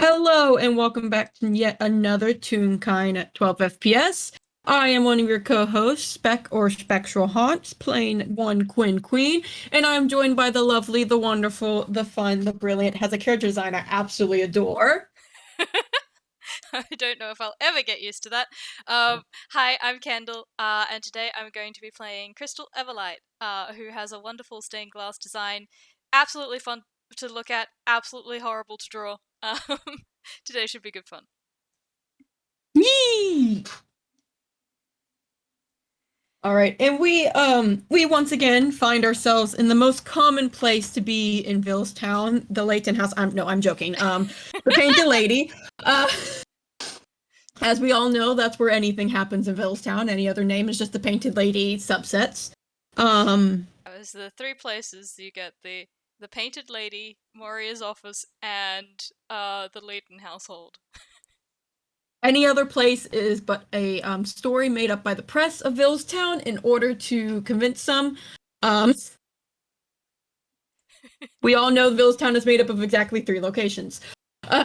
Hello and welcome back to yet another Toonkind at 12 FPS. I am one of your co-hosts, Spec or Spectral Haunts, playing one Quinn Queen, and I'm joined by the lovely, the wonderful, the fun, the brilliant, has a character design I absolutely adore. I don't know if I'll ever get used to that. Hi, I'm Kendall, and today I'm going to be playing Crystal Everlight, who has a wonderful stained glass design. Absolutely fun to look at, absolutely horrible to draw. Today should be good fun. Yee! All right, and we once again find ourselves in the most common place to be in Villestown, the Layton House. I'm joking. The Painted Lady. Uh, As we all know, that's where anything happens in Villestown. Any other name is just the Painted Lady subsets. Um, As the three places you get the Painted Lady, Moria's office, and the Leighton household. any other place is but a story made up by the press of Villestown in order to convince some. Um, we all know Villestown is made up of exactly 3 locations. Uh,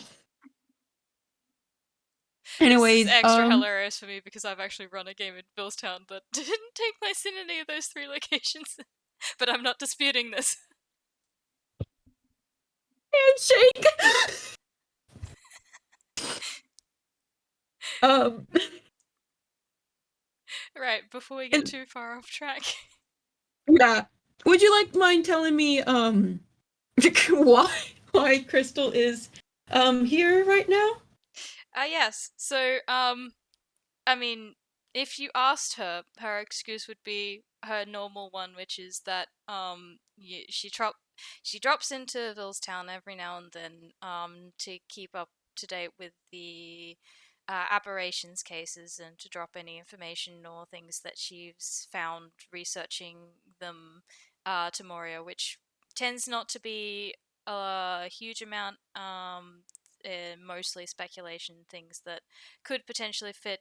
This is anyways, extra hilarious for me because I've actually run a game in Billstown that didn't take place in any of those three locations. But I'm not disputing this. handshake. um, Right, before we get and too far off track. yeah, would you like mind telling me why Crystal is here right now? Yes. So, I mean, if you asked her, her excuse would be her normal one, which is that she drops into Villestown every now and then to keep up to date with the aberrations cases and to drop any information or things that she's found researching them to Moria, which tends not to be a huge amount. Mostly speculation things that could potentially fit,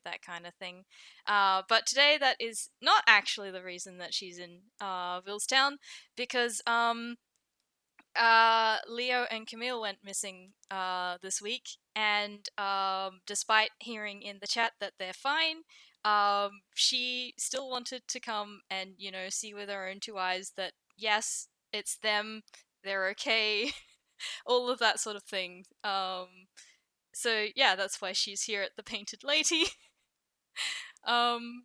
that kind of thing. But today, that is not actually the reason that she's in Villestown, because Leo and Camille went missing this week, and despite hearing in the chat that they're fine, she still wanted to come and, see with her own two eyes that, yes, it's them, they're okay, all of that sort of thing. So yeah, that's why she's here at the Painted Lady. um,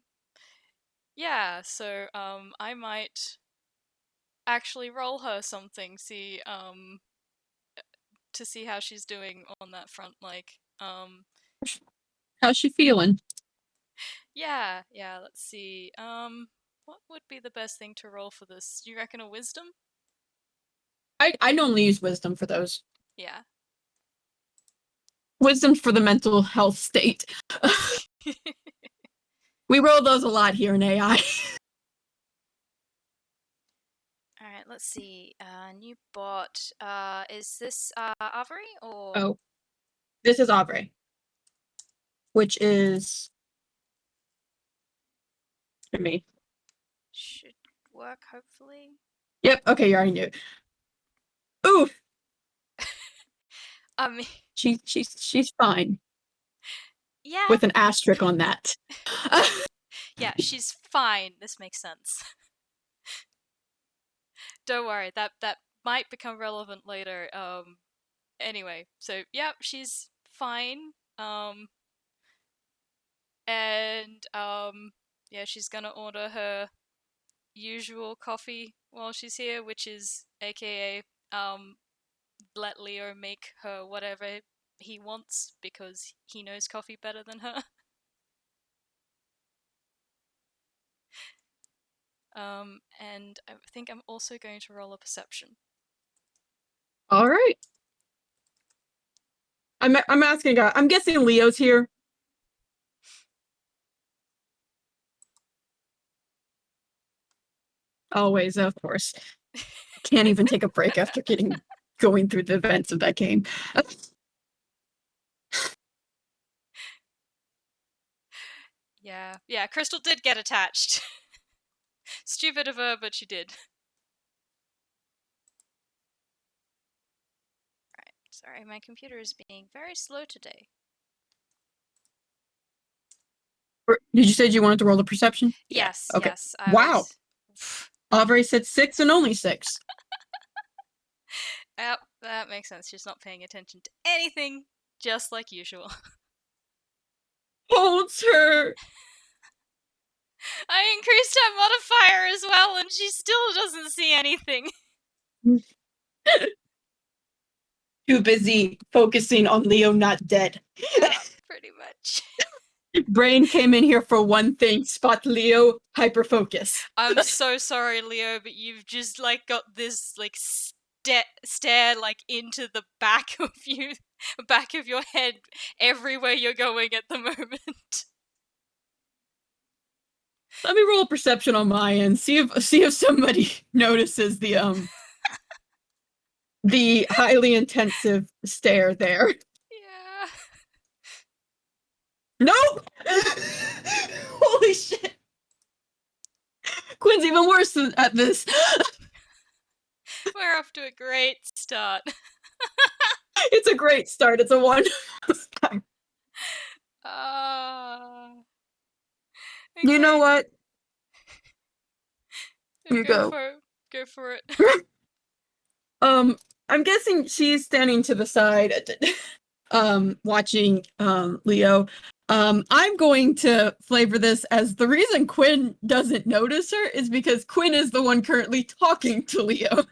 yeah, so I might actually roll her something, see to see how she's doing on that front. How's she feeling? Yeah. Let's see. What would be the best thing to roll for this? Do you reckon a wisdom? I normally use wisdom for those. Yeah. Wisdom's for the mental health state. We roll those a lot here in AI. All right. Let's see. New bot. Is this Avery or? Oh, this is Aubrey, which is for me. Should work, hopefully. Yep. Okay, you already knew. Ooh, I mean, she's fine yeah, with an asterisk on that. yeah, she's fine. This makes sense. Don't worry, that might become relevant later. Anyway, so yeah, she's fine. And yeah, she's gonna order her usual coffee while she's here, which is AKA let Leo make her whatever he wants because he knows coffee better than her. And I think I'm also going to roll a perception. All right. I'm asking. I'm guessing Leo's here. Always, of course. Can't even take a break after going through the events of that game. Yeah, Crystal did get attached. Stupid of her, but she did. Right, Sorry, my computer is being very slow today. Did you say you wanted to roll the perception? Yes, Okay. yes. I Wow. was. Aubrey said 6 and only 6. Yep, that makes sense. She's not paying attention to anything, just like usual. Holds her. I increased her modifier as well, and she still doesn't see anything. Too busy focusing on Leo not dead. Yeah, pretty much. Brain came in here for one thing, spot Leo, hyper focus. I'm so sorry, Leo, but you've just like got this like stare like into the back of you, back of your head, everywhere you're going at the moment. Let me roll a perception on my end. See if somebody notices the highly intensive stare there. Yeah. Nope. Holy shit. Quinn's even worse at this. We're off to a great start. It's a great start. It's a one. Okay. You know what? You go go. for it. Go for it. I'm guessing she's standing to the side, watching Leo. I'm going to flavor this as the reason Quinn doesn't notice her is because Quinn is the one currently talking to Leo.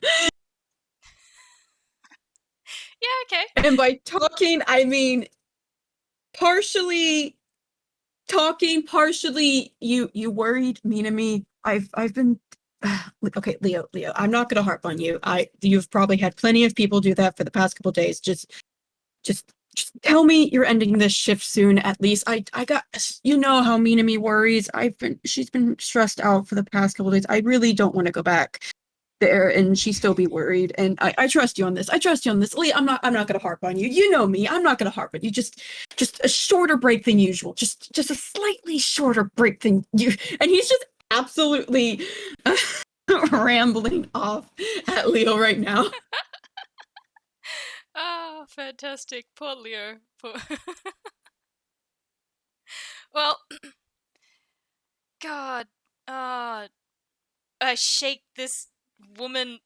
Yeah, okay. And by talking, I mean partially talking, partially you worried me to me. I've been okay, Leo, I'm not gonna harp on you. You've probably had plenty of people do that for the past couple days. Just tell me you're ending this shift soon at least. I got, you know how Minami worries. She's been stressed out for the past couple days. I really don't want to go back there and she still be worried. And I trust you on this. I trust you on this. Lee, I'm not gonna harp on you. You know me. I'm not gonna harp on you. Just a shorter break than usual. Just a slightly shorter break than you. And he's just absolutely rambling off at Leo right now. Ah, fantastic. Poor Leo. Well, God, I shake this woman.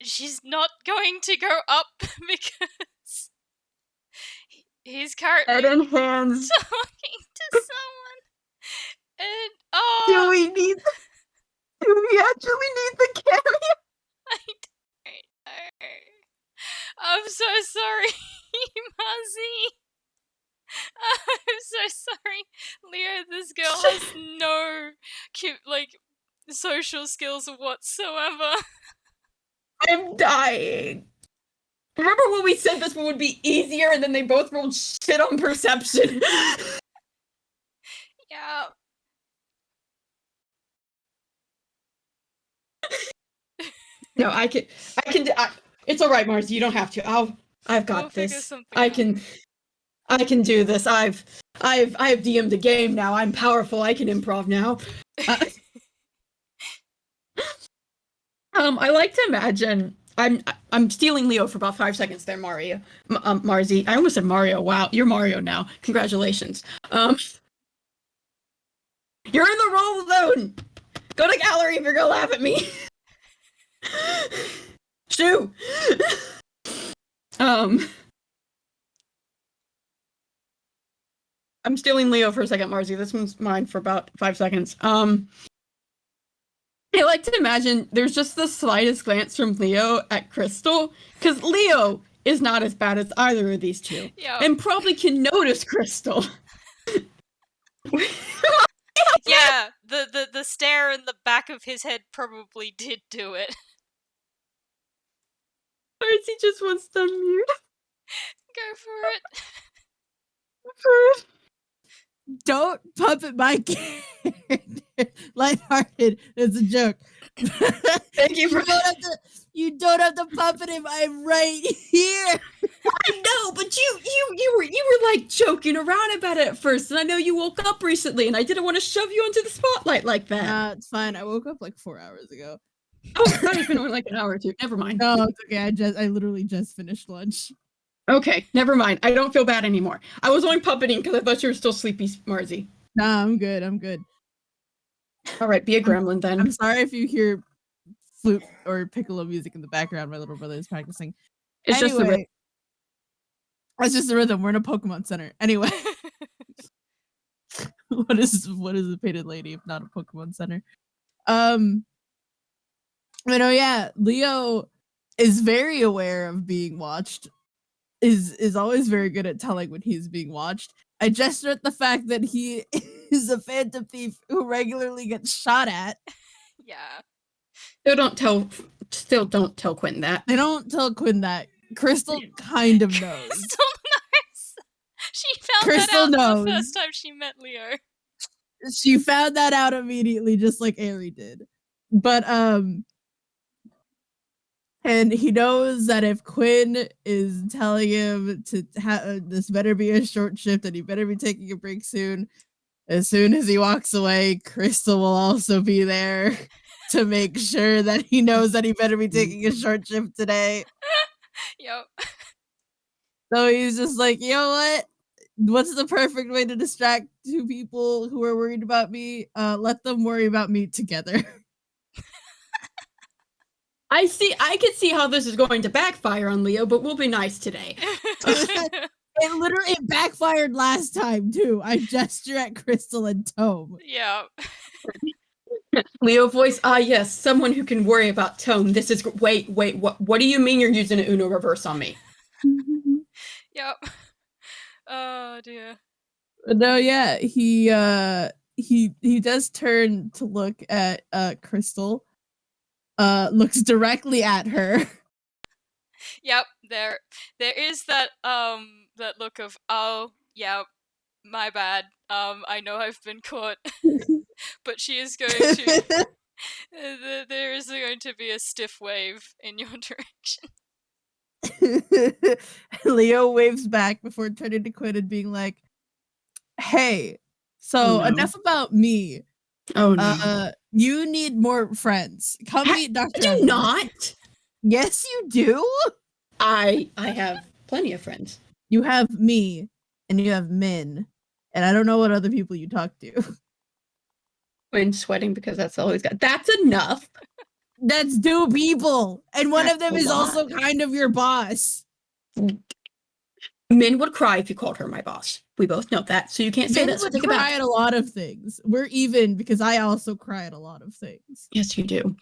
She's not going to go up because he's currently Head and hands. talking to someone. And Do we actually need the cameo? I don't know. I'm so sorry, Muzzy. I'm so sorry, Leo. This girl has no social skills whatsoever. I'm dying. Remember when we said this one would be easier and then they both rolled shit on perception? Yeah. No, I can it's all right, Mars. You don't have to. I've got We'll figure this. something I out. can do this. I've DM'd a game now. I'm powerful. I can improv now. I like to imagine I'm stealing Leo for about 5 seconds there, Mario. Marzi. I almost said Mario. Wow, you're Mario now. Congratulations. You're in the roll zone. Go to gallery if you're gonna laugh at me. Shoo. I'm stealing Leo for a second, Marzi. This one's mine for about 5 seconds. I like to imagine there's just the slightest glance from Leo at Crystal, because Leo is not as bad as either of these two, and probably can notice Crystal. Yeah, the stare in the back of his head probably did do it. Marzi just wants to mute. Go for it. Don't puppet my character. Lighthearted. It's a joke. Thank you for You don't have to puppet him. I'm right here. I know, but you were like joking around about it at first, and I know you woke up recently, and I didn't want to shove you into the spotlight like that. It's fine. I woke up like 4 hours ago. Oh, I thought it's been only like an hour or two. Never mind. No, it's okay. I literally just finished lunch. Okay, never mind. I don't feel bad anymore. I was only puppeting because I thought you were still sleepy, Marzi. Nah, I'm good. I'm good. All right, be a gremlin then. I'm sorry if you hear flute or piccolo music in the background. My little brother is practicing. It's just the rhythm. It's just the rhythm. We're in a Pokemon Center. Anyway, what is a painted lady if not a Pokemon Center? But oh yeah, Leo is very aware of being watched. Is always very good at telling when he's being watched. I gesture at the fact that he is a phantom thief who regularly gets shot at. Yeah. Still don't tell Quinn that. They don't tell Quinn that. Crystal kind of knows. Crystal knows. She found Crystal that out knows. the first time she met Leo. She found that out immediately, just like Aerie did. But and he knows that if Quinn is telling him to this better be a short shift and he better be taking a break soon as he walks away, Crystal will also be there to make sure that he knows that he better be taking a short shift today. Yep. So he's just like, you know what? What's the perfect way to distract two people who are worried about me? Let them worry about me together. I can see how this is going to backfire on Leo, but we'll be nice today. It backfired last time too. I gesture at Crystal and Tome. Yeah. Leo voice, yes, someone who can worry about Tome. This is wait, what do you mean you're using an Uno reverse on me? Yep. Oh dear. No, yeah, he does turn to look at Crystal. Looks directly at her. Yep, there is that look of, oh, yeah, my bad. I know I've been caught. But she is going to there is going to be a stiff wave in your direction. Leo waves back before turning to Quinn and being like, "Hey, so enough about me. Oh no. You need more friends. Come meet Dr. Do not. Yes, you do. I have plenty of friends. You have me, and you have Min, and I don't know what other people you talk to. When sweating because that's all he's got. That's enough. That's 2 people, and one That's of them a is lot. also kind of your boss. Min would cry if you called her my boss. We both know that, so you can't say Min that. So would think cry about at a lot of things. We're even because I also cry at a lot of things. Yes, you do.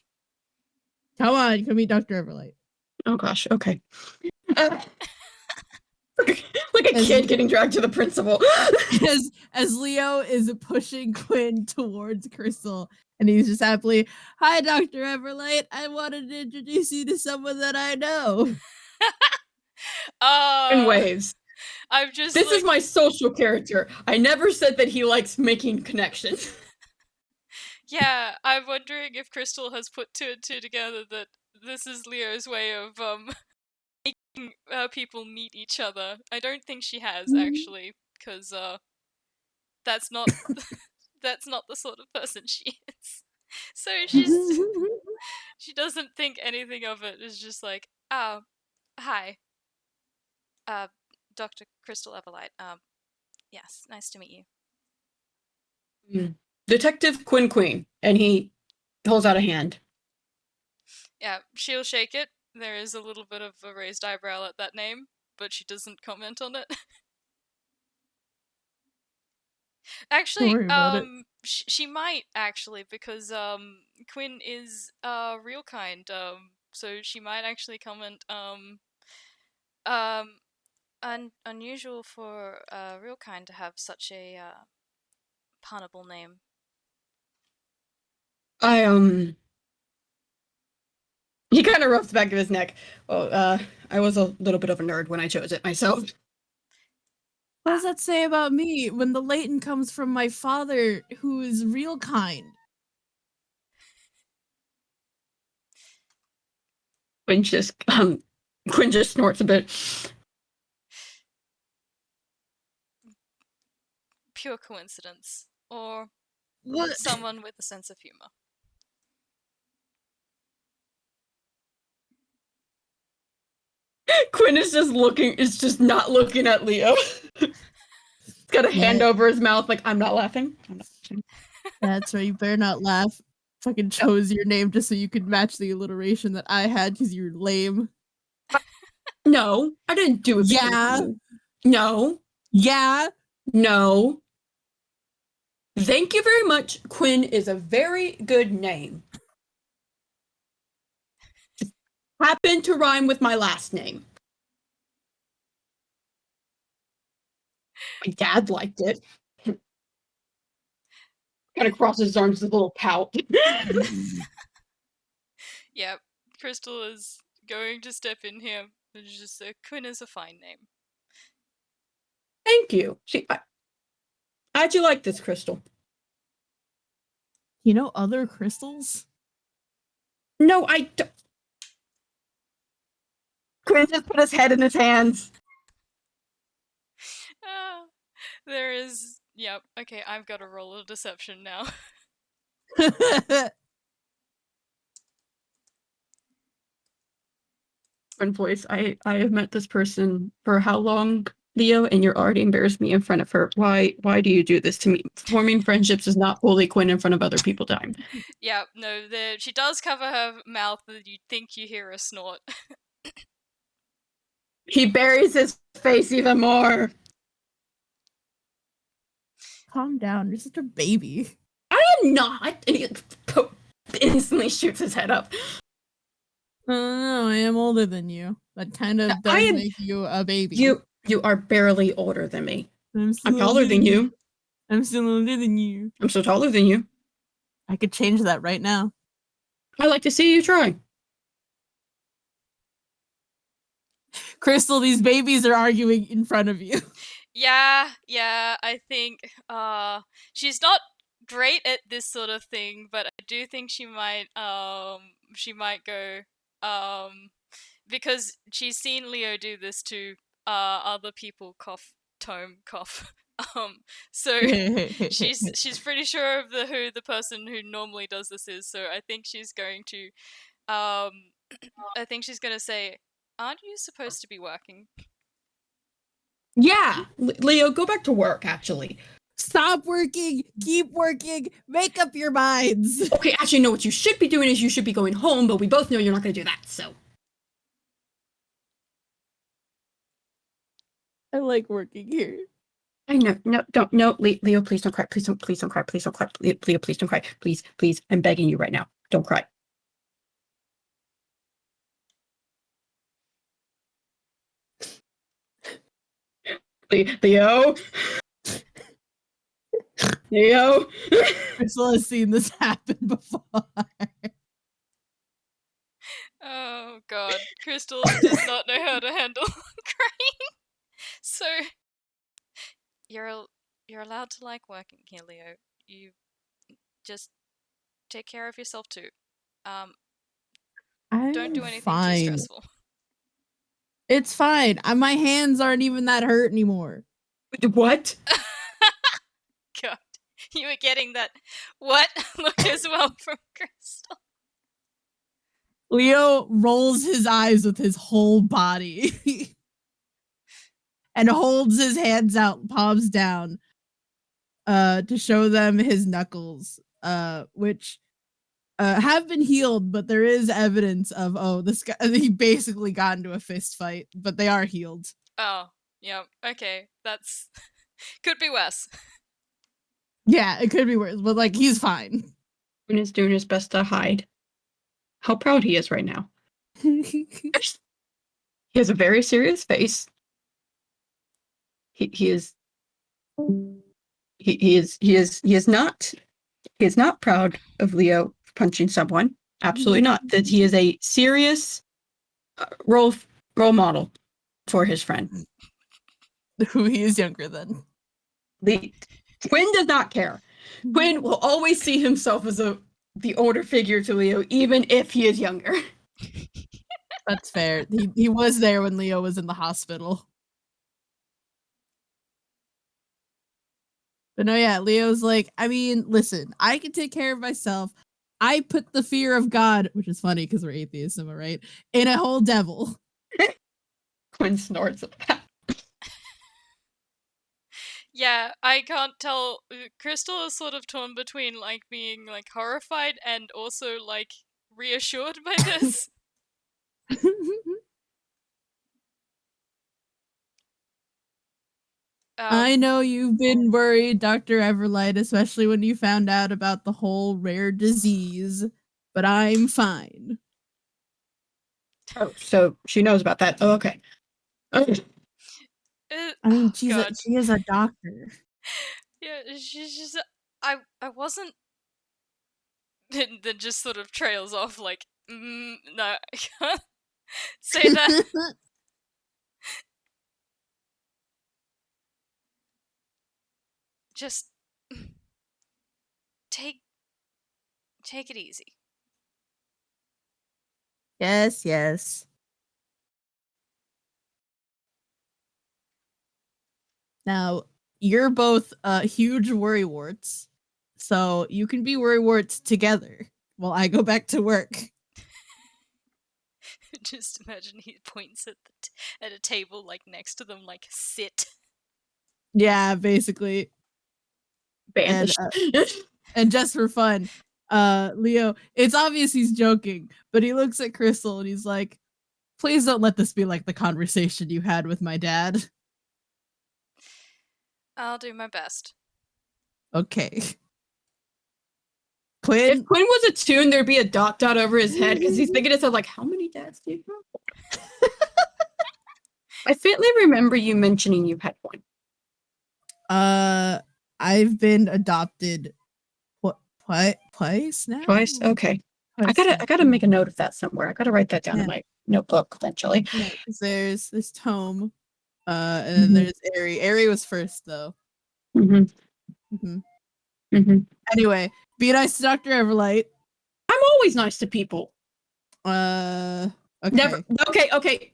Come on, come meet Dr. Everlight. Oh gosh. Okay. Like a kid getting dragged to the principal. as Leo is pushing Quinn towards Crystal, and he's just happily, "Hi, Dr. Everlight. I wanted to introduce you to someone that I know." In waves. I'm just This is my social character. I never said that he likes making connections. Yeah, I'm wondering if Crystal has put 2 and 2 together that this is Leo's way of making people meet each other. I don't think she has actually, because that's not that's not the sort of person she is. So she doesn't think anything of it. It's just like, oh, hi, Dr. Crystal Everlight. Yes, nice to meet you. Detective Quinn, and he holds out a hand. Yeah, she'll shake it. There is a little bit of a raised eyebrow at that name, but she doesn't comment on it. Actually, she might actually, because Quinn is real kind. So she might actually comment unusual for real kind to have such a punnable name. He kind of rubs the back of his neck. Oh, I was a little bit of a nerd when I chose it myself. What does that say about me when the Leighton comes from my father, who is real kind? Quinn just snorts a bit. Pure coincidence, or What? someone with a sense of humor. Quinn is just not looking at Leo. He's got a hand over his mouth, like, I'm not laughing. I'm not laughing. That's right, you better not laugh. Fucking chose your name just so you could match the alliteration that I had because you're lame. No, I didn't do it. Yeah. No. Yeah. No. Thank you very much. Quinn is a very good name. Happened to rhyme with my last name. My dad liked it. Kind of crosses his arms with a little pout. Yep, Crystal is going to step in here. It's just Quinn is a fine name. Thank you. How'd you like this, Crystal? You know other crystals? No, I don't. Quinn just put his head in his hands. There is. Yep. Okay, I've got to roll a deception now. Voice. I have met this person for how long, Leo, and you're already embarrassed me in front of her. Why do you do this to me? Forming friendships is not fully Quinn in front of other people time. Yeah, no, she does cover her mouth that you think you hear a snort. He buries his face even more. Calm down, you're such a baby. I am not. And he instantly shoots his head up. No, I am older than you. That kind of does make you a baby. You are barely older than me. I'm taller than you. I'm still older than you. I'm so taller than you. I could change that right now. I like to see you try. Crystal, these babies are arguing in front of you. Yeah, I think she's not great at this sort of thing, but I do think she might go because she's seen Leo do this to other people, cough, tome, cough. So she's pretty sure of who the person who normally does this is, so I think she's going to say, aren't you supposed to be working? Yeah, Leo, go back to work, actually. Stop working, keep working, make up your minds. Okay, actually, no, what you should be doing is you should be going home, but we both know you're not going to do that, so. I like working here. I know, no, Leo, please don't cry, please don't cry, Leo, please don't cry, please, I'm begging you right now, don't cry. Leo? Crystal has seen this happen before. Oh god, Crystal does not know how to handle crying. So you're allowed to like working here, Leo. You just take care of yourself too. Don't do anything too stressful. It's fine. My hands aren't even that hurt anymore. What? God, you were getting that what look as well from Crystal. Leo rolls his eyes with his whole body and holds his hands out, palms down, to show them his knuckles, which have been healed, but there is evidence of, this guy, he basically got into a fist fight, but they are healed. Oh, yeah, okay, that's could be worse. Yeah, it could be worse, but like he's fine. Quinn is doing his best to hide how proud he is right now. He has a very serious face. He is not proud of Leo punching someone. Absolutely not. That he is a serious role model for his friend, who he is younger than. Quinn does not care. Quinn will always see himself as the older figure to Leo, even if he is younger. That's fair. He was there when Leo was in the hospital. But no, yeah, Leo's like, I mean, listen, I can take care of myself. I put the fear of God, which is funny because we're atheists, am I right? In a whole devil. Quinn snorts at that. Yeah, I can't tell. Crystal is sort of torn between like being like horrified and also like reassured by this. I know you've been worried, Dr. Everlight, especially when you found out about the whole rare disease, but I'm fine. Oh, so she knows about that. Oh, okay. I mean, God. she is a doctor. Yeah, she's just. I wasn't. Then just sort of trails off like, no, I can't say that. Just take it easy. Yes, yes. Now, you're both huge worrywarts, so you can be worrywarts together while I go back to work. Just imagine he points at at a table like next to them, like sit. Yeah, basically. Banished. And just for fun, Leo, it's obvious he's joking, but he looks at Crystal and he's like, please don't let this be like the conversation you had with my dad. I'll do my best. Okay. Quinn? If Quinn was a toon, there'd be a dot over his head because he's thinking to himself, like, how many dads do you have? I faintly remember you mentioning you had one. I've been adopted twice now? Twice? Okay. Twice I gotta make a note of that somewhere. I gotta write that down in my notebook eventually. Yeah, because there's this Tome, and then there's Airy. Airy was first though. Anyway, be nice to Dr. Everlight. I'm always nice to people. Okay. Never. Okay.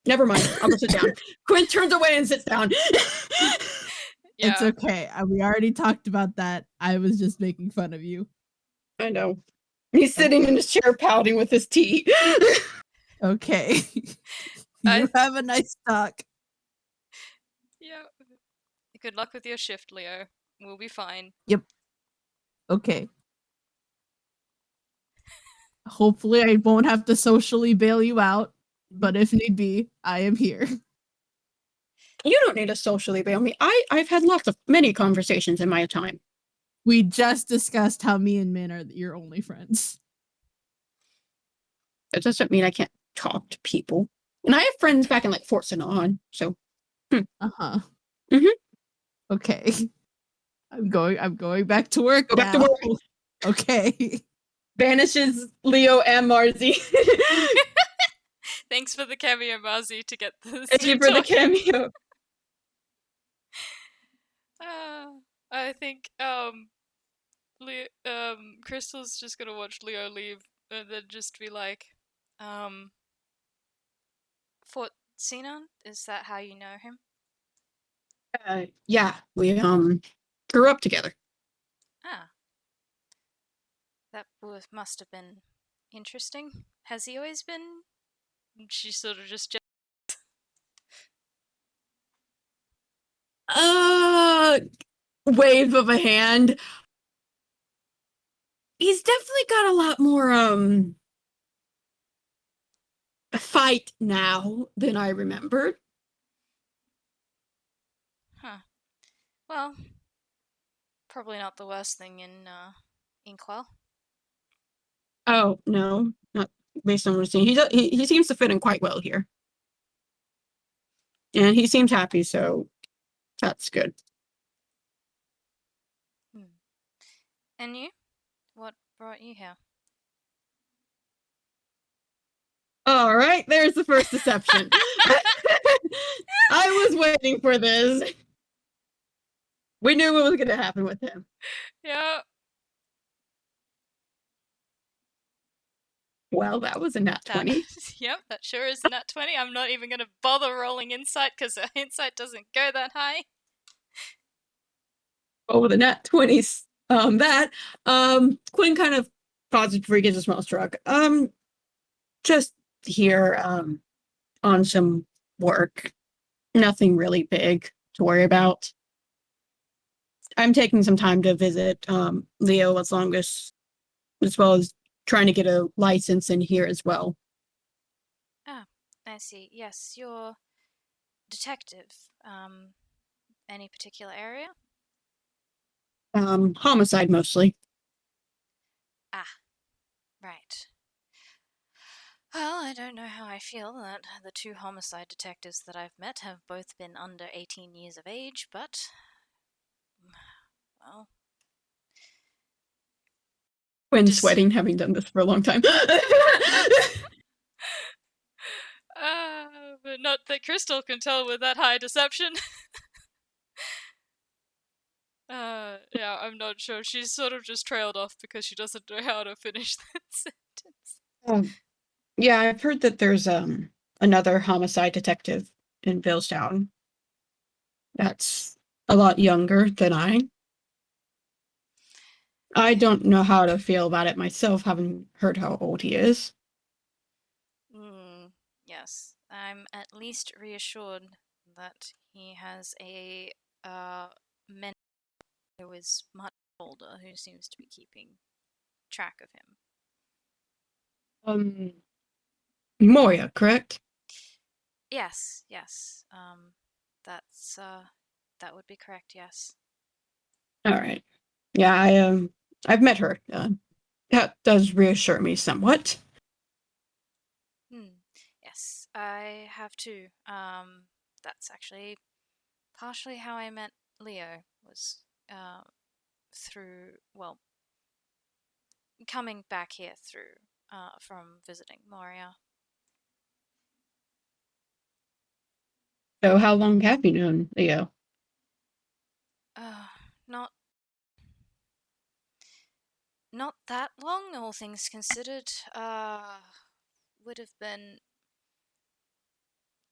Never mind. I'll go sit down. Quinn turns away and sits down. Yeah. It's okay. We already talked about that. I was just making fun of you. I know. He's sitting in his chair pouting with his tea. Okay. You have a nice talk. Yeah. Good luck with your shift, Leo. We'll be fine. Yep. Okay. Hopefully I won't have to socially bail you out, but if need be, I am here. You don't need to socially bail me. I've had many conversations in my time. We just discussed how me and Min are your only friends. It doesn't mean I can't talk to people. And I have friends back in like Fort St. On, so. Uh-huh. Okay. I'm going back to work Go back to work. Okay. Banishes Leo and Marzi. Thanks for the cameo, Marzi, to get this. Thank you for the cameo. I think Crystal's just gonna watch Leo leave and then just be like, Fort Sinon? Is that how you know him? Yeah, we grew up together. Ah. That must have been interesting. Has he always been? She sort of just Wave of a hand. He's definitely got a lot more fight now than I remembered. Huh. Well, probably not the worst thing in Inkwell. Oh, no, not based on what I'm seeing. He seems to fit in quite well here. And he seems happy, so that's good. And you? What brought you here? All right, there's the first deception. I was waiting for this. We knew what was going to happen with him. Yeah. Well, that was a nat 20. Yep, that sure is a nat 20. I'm not even going to bother rolling insight because insight doesn't go that high. Oh, the nat 20s. Quinn kind of pauses before he gets a small shrug. Just here, on some work. Nothing really big to worry about. I'm taking some time to visit Leo as well as trying to get a license in here as well. Ah, I see. Yes, you're detective. Any particular area? Homicide mostly. Ah, right. Well, I don't know how I feel that the two homicide detectives that I've met have both been under 18 years of age, but, well, Quinn just. sweating, having done this for a long time. But not that Crystal can tell with that high deception. Yeah, I'm not sure. She's sort of just trailed off because she doesn't know how to finish that sentence. Yeah, I've heard that there's another homicide detective in Billstown that's a lot younger than I don't know how to feel about it myself, having heard how old he is. Yes, I'm at least reassured that he has a mentor who is much older who seems to be keeping track of him. Moya, correct? Yes. That's that would be correct. Yes. All right. Yeah, I've met her. That does reassure me somewhat. Yes, I have too. That's actually partially how I met Leo was uh, through, well, coming back here through from visiting Moria. So how long have you known Leo? Uh, not not that long, all things considered. Would have been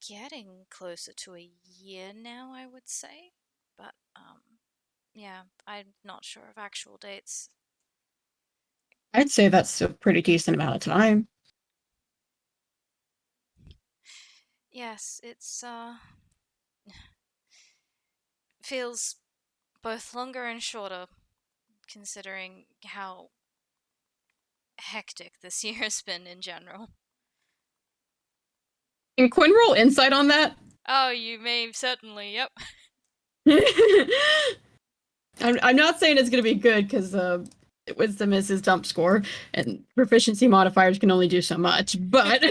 getting closer to a year now, I would say. But yeah, I'm not sure of actual dates. I'd say that's a pretty decent amount of time. Yes, it's feels both longer and shorter considering how hectic this year has been in general. Can Quinn roll insight on that? Oh, you may certainly, yep. I'm not saying it's going to be good because wisdom is his dump score, and proficiency modifiers can only do so much. But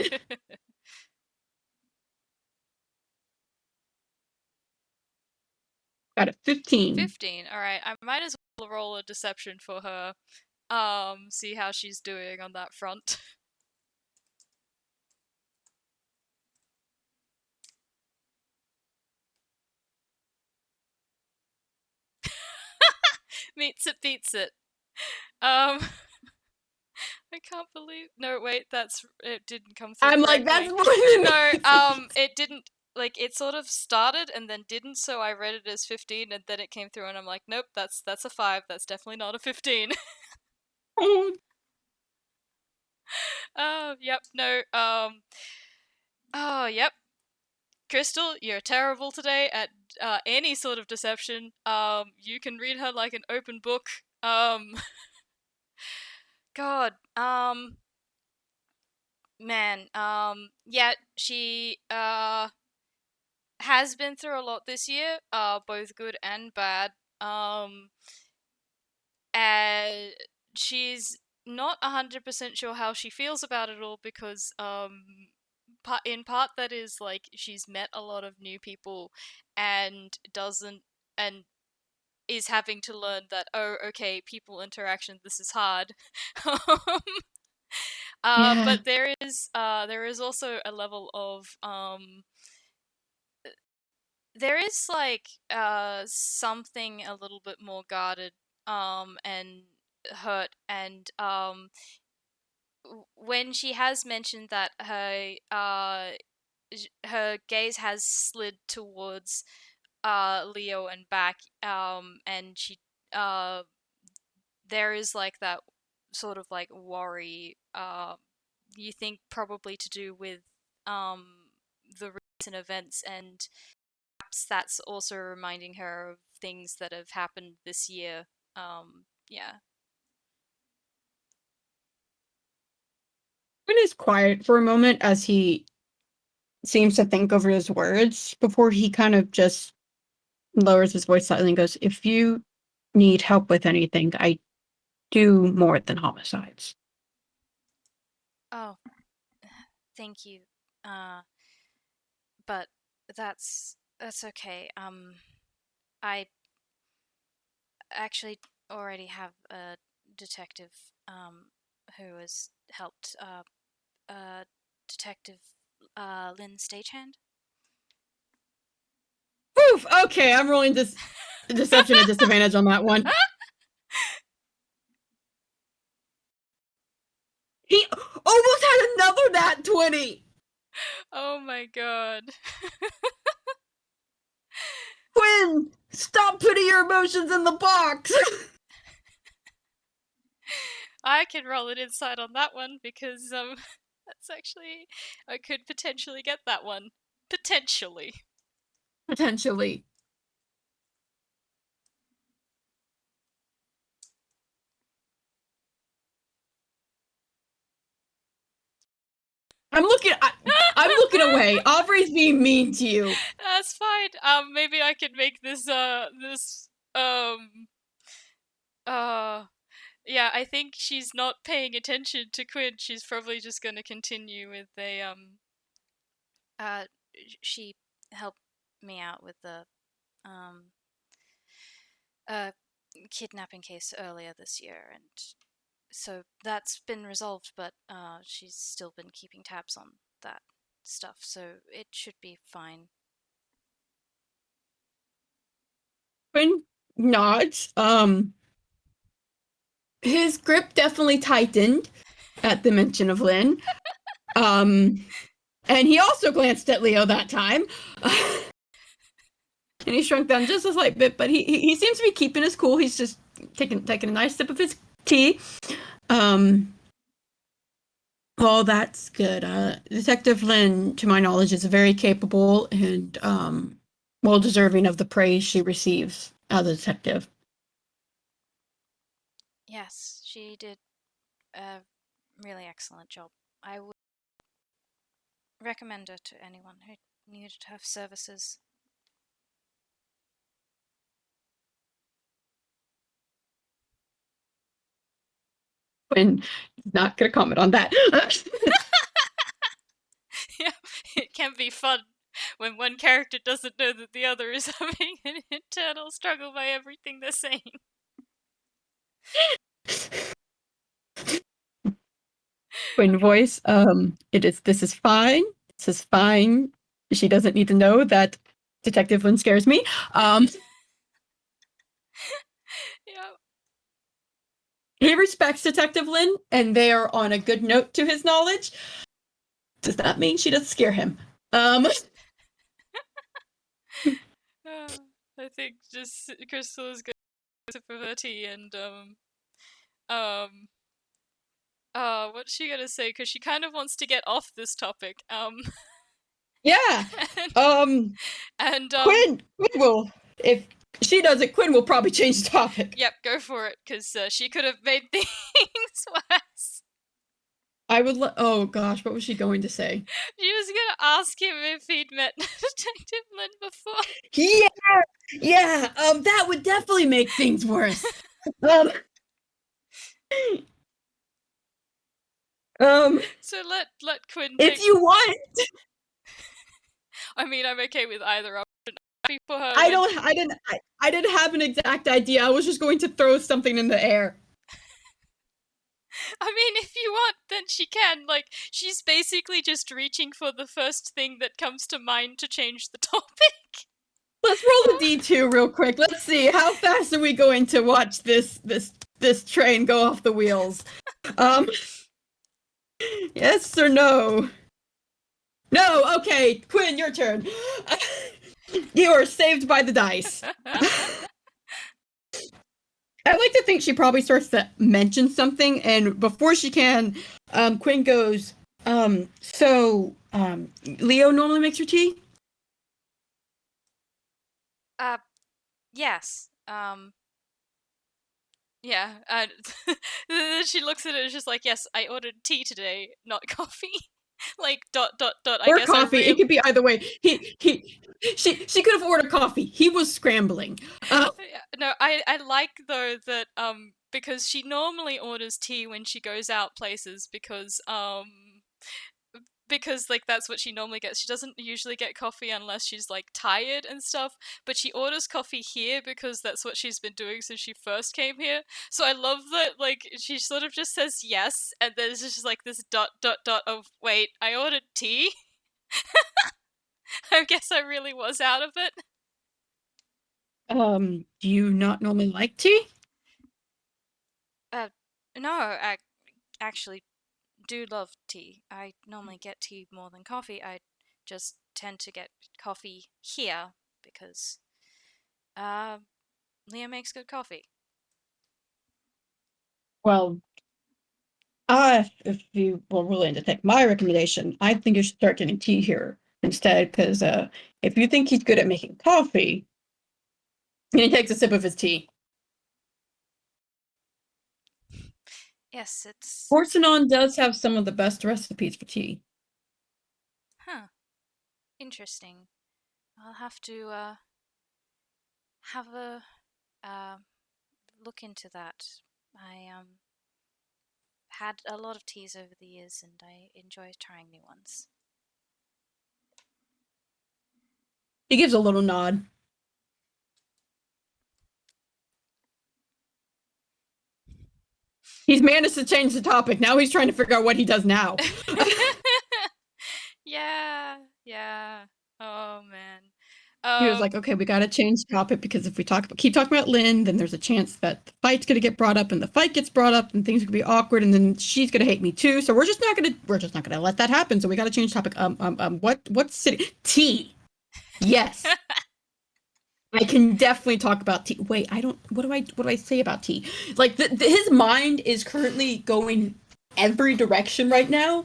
got a 15. 15. All right, I might as well roll a deception for her. See how she's doing on that front. Meets it, beats it. Um, I can't believe. No, wait, it didn't come through I'm like, correctly. that's more than No, it didn't. Like it sort of started and then didn't. So I read it as 15, and then it came through, and I'm like, nope, that's a 5. That's definitely not a 15. Oh, yep, no. Oh, yep. Crystal, you're terrible today at any sort of deception. You can read her like an open book. God, man, yeah, she has been through a lot this year, both good and bad. Um, and she's not 100% sure how she feels about it all because in part that is like she's met a lot of new people and doesn't and is having to learn that, oh, okay, people interaction, this is hard. Yeah. But there is also a level of there is like something a little bit more guarded and hurt and when she has mentioned that her gaze has slid towards Leo and back and she uh there is like that sort of like worry you think probably to do with um the recent events, and perhaps that's also reminding her of things that have happened this year. Yeah. Quinn is quiet for a moment as he seems to think over his words before he kind of just lowers his voice slightly and goes, "If you need help with anything, I do more than homicides." Oh, thank you. But that's okay. I actually already have a detective who has helped Detective Lynn Stagehand. Oof! Okay, I'm rolling this deception at disadvantage on that one. He almost had another nat 20! Oh my god. Quinn! Stop putting your emotions in the box! I can roll an insight on that one because that's actually, I could potentially get that one. Potentially. Potentially. I'm looking away. Aubrey's being mean to you. That's fine. Maybe I could make this yeah, I think she's not paying attention to Quinn. She's probably just going to continue with uh she helped me out with the um uh kidnapping case earlier this year, and so that's been resolved, but she's still been keeping tabs on that stuff, so it should be fine. Quinn nods. His grip definitely tightened at the mention of Lynn. And he also glanced at Leo that time. And he shrunk down just a slight bit, but he seems to be keeping his cool. He's just taking a nice sip of his tea. Well, that's good. Detective Lynn, to my knowledge, is very capable and well deserving of the praise she receives as a detective. Yes, she did a really excellent job. I would recommend her to anyone who needed her services. Quinn is not going to comment on that. Yeah, it can be fun when one character doesn't know that the other is having an internal struggle by everything they're saying. Quinn voice, this is fine. This is fine. She doesn't need to know that Detective Lynn scares me. Yeah. He respects Detective Lynn, and they are on a good note to his knowledge. Does that mean she doesn't scare him? I think just Crystal is going to sip of her tea and what's she gonna say? Because she kind of wants to get off this topic. Yeah. And Quinn will, if she does it, Quinn will probably change the topic. Yep, go for it, because she could have made things worse. I would oh gosh, what was she going to say? She was gonna ask him if he'd met Detective Lynn before. Yeah, that would definitely make things worse. So let Quinn if you want, I mean, I'm okay with either option. Happy for her. I didn't have an exact idea. I was just going to throw something in the air. I mean, if you want, then she can. Like, she's basically just reaching for the first thing that comes to mind to change the topic. Let's roll a D2 real quick. Let's see how fast are we going to watch this train go off the wheels. Yes or no? No. Okay, Quinn, your turn. You are saved by the dice. I like to think she probably starts to mention something, and before she can, Quinn goes, Leo normally makes your tea? Yes. Yeah. And then she looks at it and she's like, "Yes, I ordered tea today, not coffee." Like dot dot dot. I Or guess I coffee. It could be either way. She could have ordered coffee. He was scrambling. Yeah, no, I like though that because she normally orders tea when she goes out places because like that's what she normally gets. She doesn't usually get coffee unless she's like tired and stuff, but she orders coffee here because that's what she's been doing since she first came here. So I love that like she sort of just says yes and then it's just like this dot dot dot of wait, I ordered tea. I guess I really was out of it. Do you not normally like tea? Uh no, I actually do love tea. I normally get tea more than coffee. I just tend to get coffee here because uh, Leah makes good coffee. Well, if you were willing to take my recommendation, I think you should start getting tea here instead, because if you think he's good at making coffee, and he takes a sip of his tea. Yes, it's Porcenon does have some of the best recipes for tea. huh, interesting. I'll have to have a uh, look into that. I had a lot of teas over the years, and I enjoy trying new ones. He gives a little nod. He's managed to change the topic. Now he's trying to figure out what he does now. Yeah, yeah. Oh man. He was like, okay, we got to change the topic, because if we keep talking about Lynn, then there's a chance that the fight's going to get brought up, and the fight gets brought up and things are going to be awkward, and then she's going to hate me too. So we're just not going to let that happen. So we got to change topic. What city? Tea. Yes. I can definitely talk about tea. Wait, I don't. What do I say about tea? Like his mind is currently going every direction right now.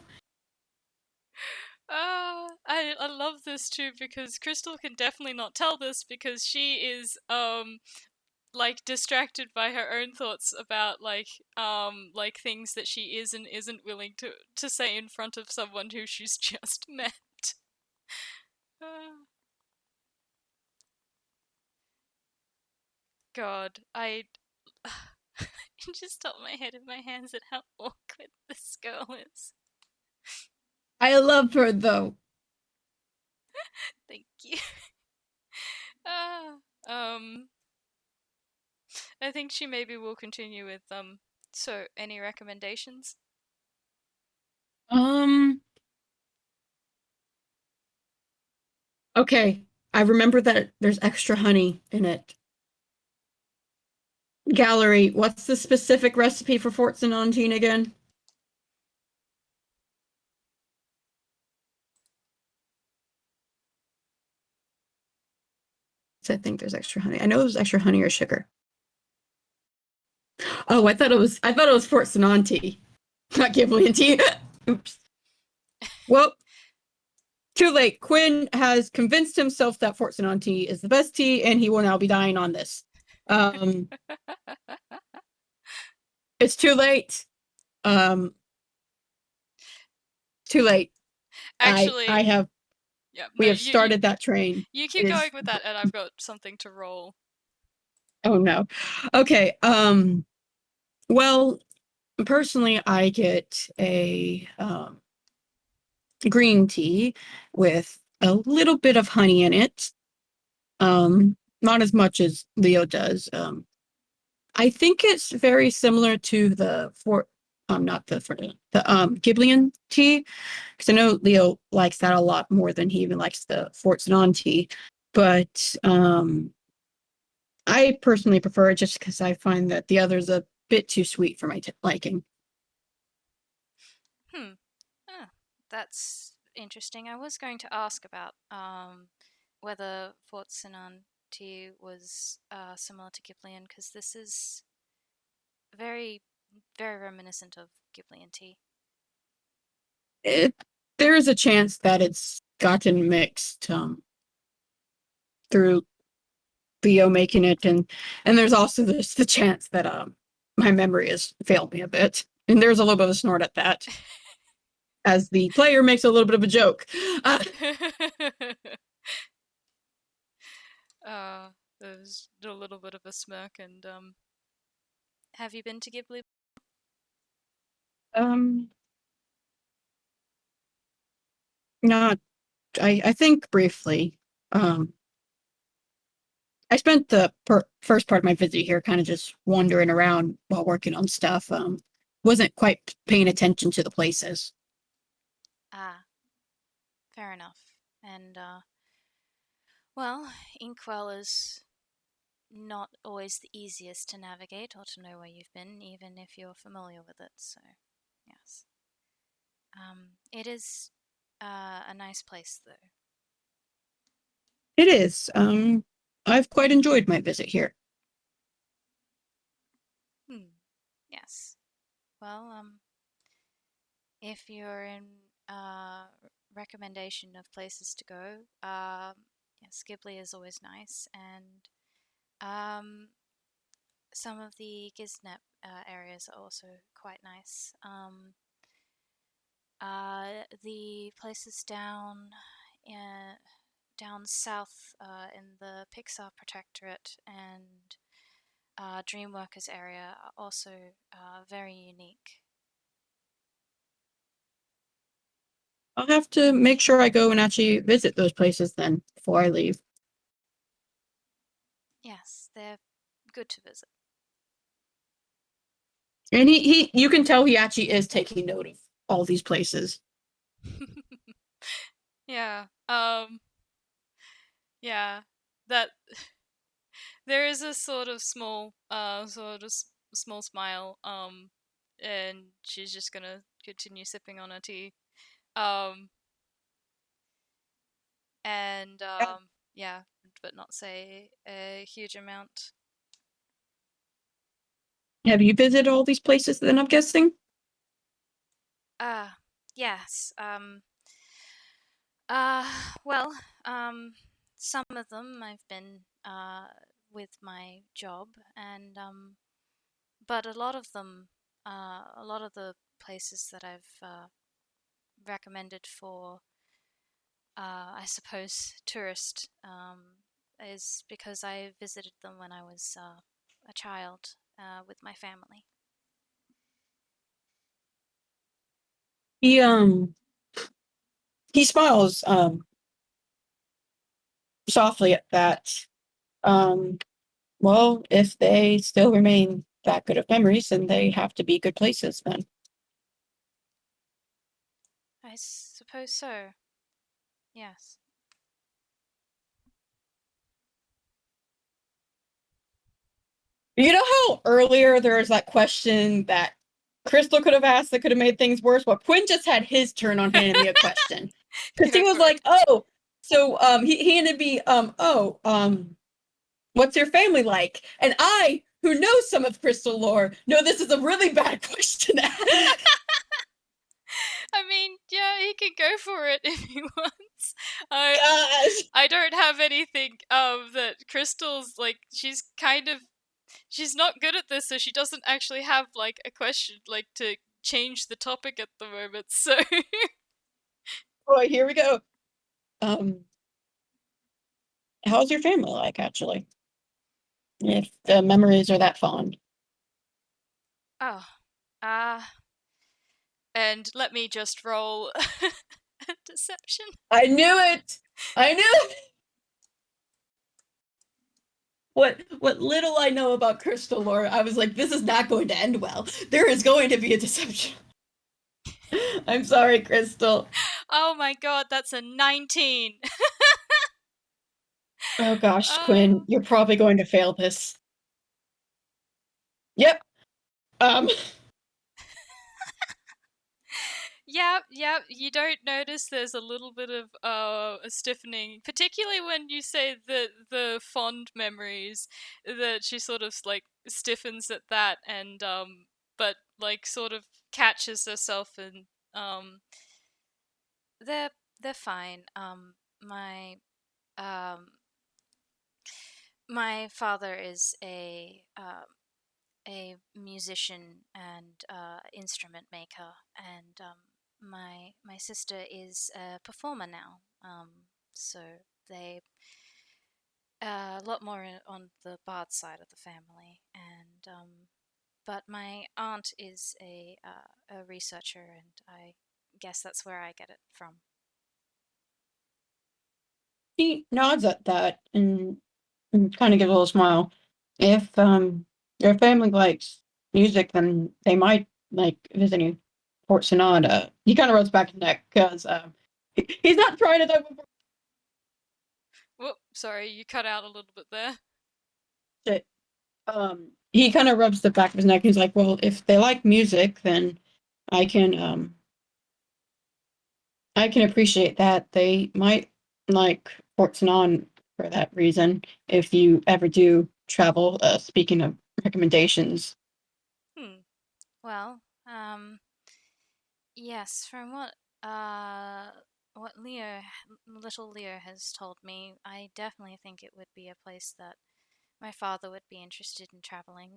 I love this too because Crystal can definitely not tell this because she is like distracted by her own thoughts about like things that she is and isn't willing to say in front of someone who she's just met. Uh, God, I just top my head in my hands at how awkward this girl is. I love her though. Thank you. Ah, I think she maybe will continue with So, any recommendations? Um. Okay. I remember that there's extra honey in it. Gallery, what's the specific recipe for Fortune again? So I think there's extra honey. I know there's extra honey or sugar. Oh, I thought it was Fortune, not Ghibli tea. Oops. Well, too late. Quinn has convinced himself that Fortune tea is the best tea, and he will now be dying on this. Um, it's too late. Um, too late. Actually, I have yeah, we no, have started that train. you It keep is going with that, and I've got something to roll. oh no. Okay. Well, personally, I get a green tea with a little bit of honey in it. Not as much as Leo does. I think it's very similar to the not the Giblian tea, because I know Leo likes that a lot more than he even likes the Fortune tea. But I personally prefer it just because I find that the other's a bit too sweet for my liking. Hmm. Ah, that's interesting. I was going to ask about whether Fortson tea was similar to Giblian because this is very, very reminiscent of Giblian tea. It, there is a chance that it's gotten mixed through Theo making it, and there's also the chance that my memory has failed me a bit, and there's a little bit of a snort at that as the player makes a little bit of a joke. There's a little bit of a smirk, and have you been to Ghibli? Um, not I think briefly. I spent the first part of my visit here kind of just wandering around while working on stuff. Wasn't quite paying attention to the places. Ah, fair enough. And well, Inkwell is not always the easiest to navigate or to know where you've been, even if you're familiar with it. So, yes. It is a nice place, though. It is. I've quite enjoyed my visit here. Yes. Well, if you're in recommendation of places to go, yes, Ghibli is always nice, and some of the Giznep areas are also quite nice. The places down south in the Pixar Protectorate and Dreamworkers area are also very unique. I'll have to make sure I go and actually visit those places then before I leave. Yes, they're good to visit. And you can tell he actually is taking note of all these places. Yeah. Yeah. That there is a sort of small smile. And she's just gonna continue sipping on her tea. Um, and yeah, but not say a huge amount. Have you visited all these places then, I'm guessing? Yes. Uh, well, some of them I've been with my job, and but a lot of them, a lot of the places that I've recommended for, I suppose, tourist, is because I visited them when I was a child with my family. He smiles softly at that. Um, well, if they still remain that good of memories, then they have to be good places then. I suppose so. Yes. You know how earlier there was that question that Crystal could have asked that could have made things worse? Well, Quinn just had his turn on handing me a question. Because he Go was for it. like, oh, so he handed me, what's your family like? And I, who knows some of Crystal lore, know this is a really bad question. I mean, yeah, he can go for it if he wants. Gosh. I don't have anything that Crystal's like she's not good at this, so she doesn't actually have like a question like to change the topic at the moment. So Boy, here we go. Um, how's your family like, actually? If the memories are that fond. oh, uh and let me just roll a deception. I knew it! I knew it! What little I know about Crystal lore, I was like, this is not going to end well. There is going to be a deception. I'm sorry, Crystal. Oh my god, that's a 19. Oh gosh, Oh. Quinn, you're probably going to fail this. Yep. Um, Yeah, you don't notice there's a little bit of a stiffening, particularly when you say the fond memories, that she sort of like stiffens at that, and but like sort of catches herself, and um they're fine. My um My father is a musician and instrument maker, and my sister is a performer now. So they a lot more on the bard side of the family, and but my aunt is a researcher, and I guess that's where I get it from. He nods at that and kind of gives a little smile. If your family likes music, then they might like visiting Port Sonata. He kind of rubs back his neck because he's not trying to talk about Whoop, sorry, you cut out a little bit there. shit. He kind of rubs the back of his neck. He's like, "Well, if they like music, then I can um I can appreciate that. They might like Fortune on for that reason. If you ever do travel, speaking of recommendations, Hmm. Well, yes, from what little Leo has told me, I definitely think it would be a place that my father would be interested in traveling.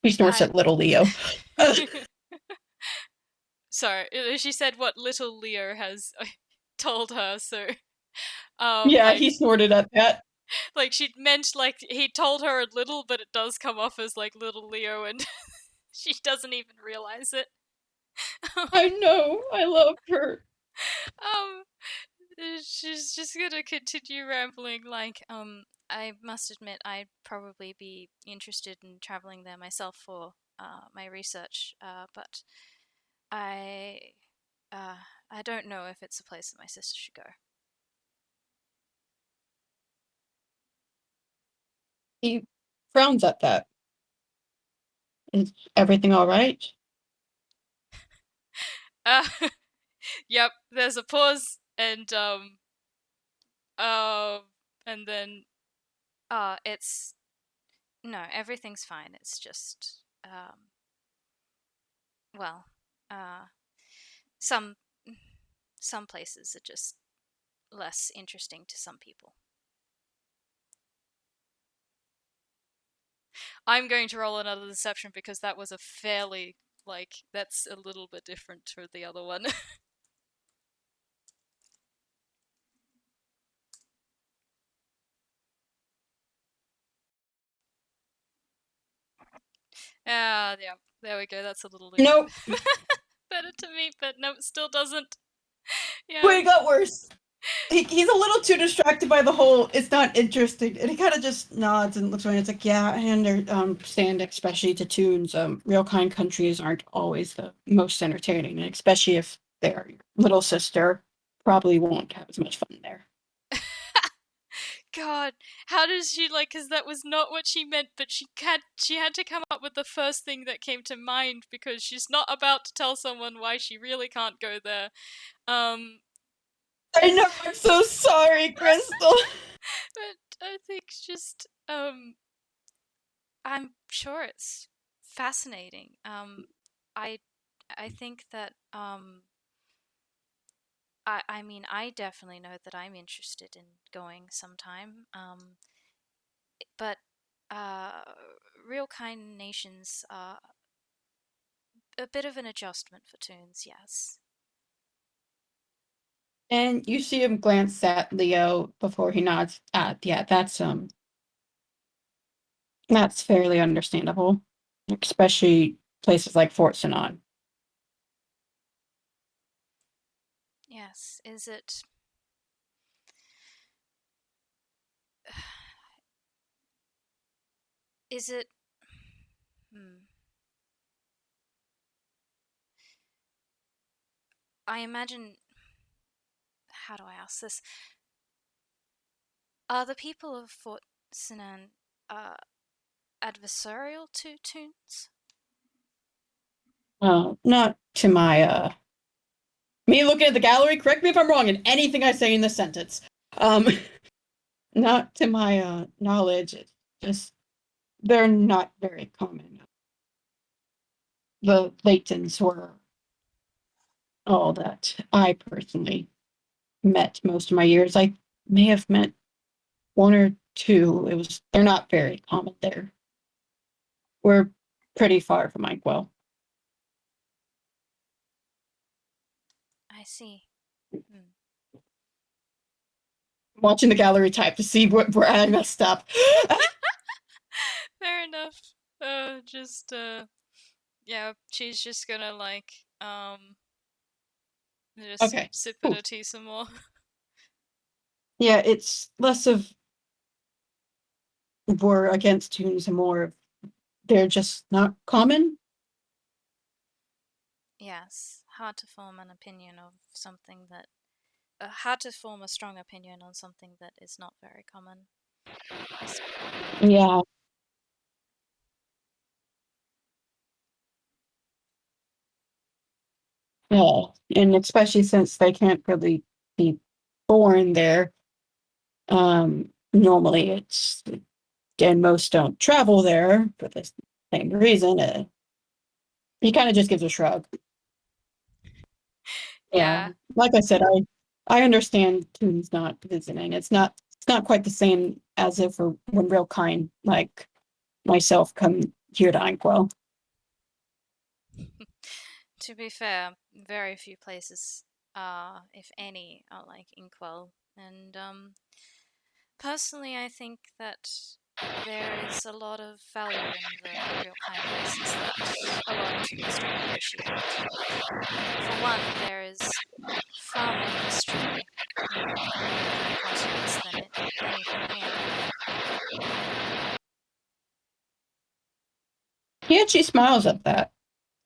he snorts I at little Leo. Sorry, she said what little Leo has told her, so Yeah, like he snorted at that. she'd meant like he told her a little, but it does come off as like little Leo, and she doesn't even realize it. I know. I love her. um, she's just gonna continue rambling. I must admit, I'd probably be interested in traveling there myself for my research, but I uh, I don't know if it's a place that my sister should go. He frowns at that. Is everything all right? Uh, yep. There's a pause, and then it's no, everything's fine. It's just well, uh, some some places are just less interesting to some people. I'm going to roll another deception because that was a fairly that's a little bit different to the other one. Yeah, there we go. That's a little bit Nope. better to me, but no, it still doesn't. Yeah. But it got worse. He's a little too distracted by the whole it's not interesting, and he kind of just nods and looks around. It's like, yeah, I understand, especially to tunes. Real kind countries aren't always the most entertaining, and especially if they're your little sister, probably won't have as much fun there. God, how does she like? Because that was not what she meant, but she had to come up with the first thing that came to mind because she's not about to tell someone why she really can't go there. Um, I and know. I'm so sorry, Crystal. but I think just I'm sure it's fascinating. I I think that I mean I definitely know that I'm interested in going sometime. But uh, real kind nations are a bit of an adjustment for toons, yes. And you see him glance at Leo before he nods. Yeah, that's fairly understandable, especially places like Fort Sinan. Yes, is it? Is it? Hmm. I imagine. How do I ask this? Are the people of Fort Sinan uh, adversarial to toons? Not to my me looking at the gallery. Correct me if I'm wrong in anything I say in this sentence. Um, not to my knowledge. It's just they're not very common. The Laytons were all that I personally met most of my years. I may have met one or two. They're not very common there. We're pretty far from Inkwell. I see. Watching the gallery type to see where I messed up. Fair enough. Yeah, she's just gonna like just Okay. sip at her tea some more. Yeah, it's less of we're against toons and more of they're just not common. Yes, hard to form an opinion of something that hard to form a strong opinion on something that is not very common. Yeah. Yeah, and especially since they can't really be born there. Normally it's, and most don't travel there for the same reason. He kind of just gives a shrug. Yeah, Yeah. like I said, I understand Toon's not visiting. It's not quite the same as if when real kind like myself come here to Inkwell. To be fair, very few places, if any, are like Inkwell. And personally, I think that there is a lot of value in the real kind races that a lot of toons don't appreciate. For one, there is far more history in real kind continents than anything here. He actually smiles at that.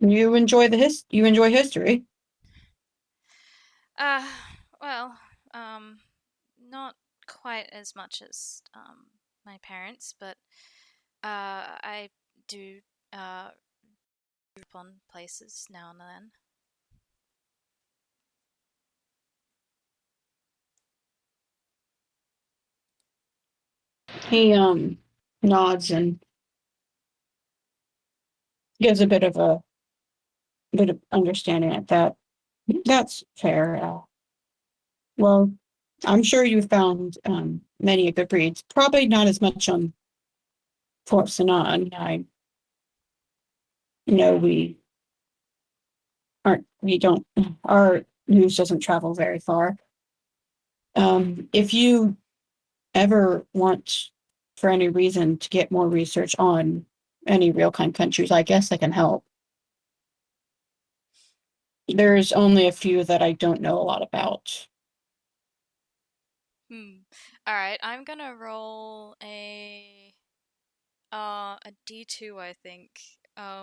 You enjoy you enjoy history. Uh, well, not quite as much as my parents, but I do group on places now and then. He nods and gives a bit of understanding at that. That's fair. Well, I'm sure you found many a good breeds. Probably not as much on Fort Sanan. I know we don't, our news doesn't travel very far. If you ever want, for any reason, to get more research on any real kind countries, I guess I can help. There's only a few that I don't know a lot about. All right, I'm gonna roll a D2, I think.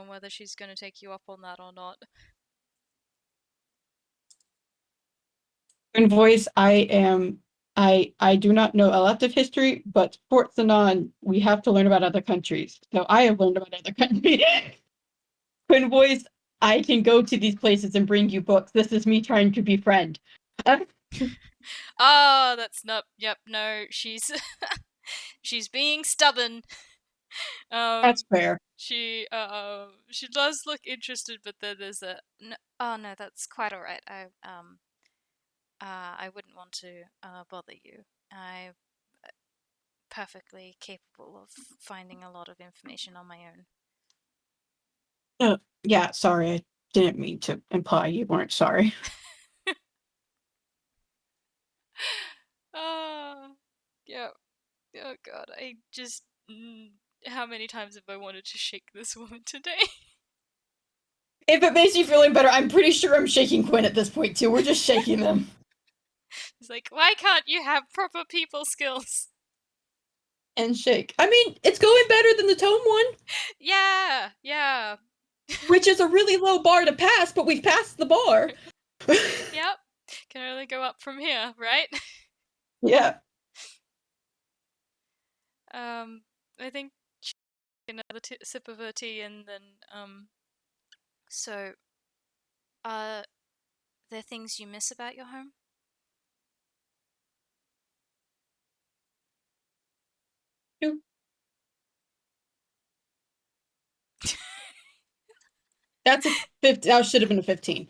Whether she's gonna take you up on that or not. In voice, I do not know a lot of history, but Fort Sanan, we have to learn about other countries. So I have learned about other countries. Quinn voice, I can go to these places and bring you books. This is me trying to befriend. Oh, that's not. Yep, no, she's she's being stubborn. That's fair. She does look interested, but then there's a no, oh no, that's quite all right. I wouldn't want to bother you. I'm perfectly capable of finding a lot of information on my own. Yeah, sorry, I didn't mean to imply you weren't sorry. Oh, yeah. Oh God, I just. How many times have I wanted to shake this woman today? If it makes you feeling better, I'm pretty sure I'm shaking Quinn at this point too. We're just shaking them. It's like, why can't you have proper people skills? And shake. I mean, it's going better than the tome one. Yeah. Which is a really low bar to pass, but we've passed the bar. Yep. Can only go up from here, right? Yeah. I think another sip of her tea, and then so are there things you miss about your home? That's a 50. That should have been a 15.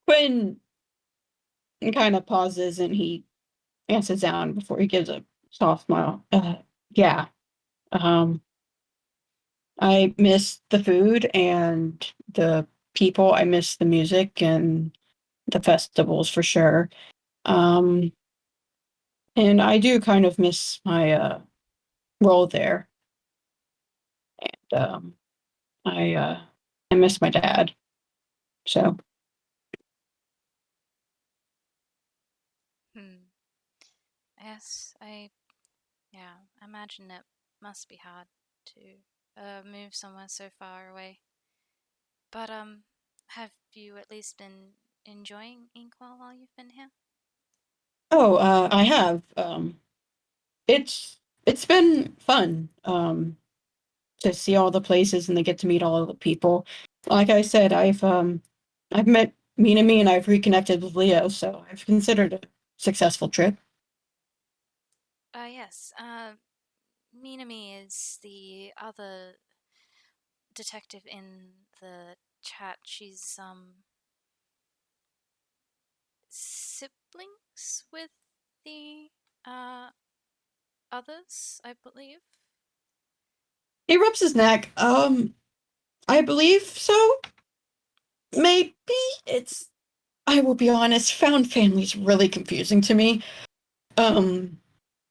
Quinn kind of pauses and he and sits down before he gives a soft smile. Yeah. Um, I miss the food and the people. I miss the music and the festivals for sure. Um, and I do kind of miss my role there. And I miss my dad. So Hmm. Yes, yeah, I imagine it must be hard to move somewhere so far away. But have you at least been enjoying Inkwell while you've been here? I have. It's it's been fun. To see all the places and to get to meet all the people. Like I said, I've met Minami and I've reconnected with Leo, so I've considered it a successful trip. Yes. Minami is the other detective in the chat. She's siblings with the uh others, I believe. He rubs his neck. I believe so. Maybe it's. I will be honest. Found family's really confusing to me. Um,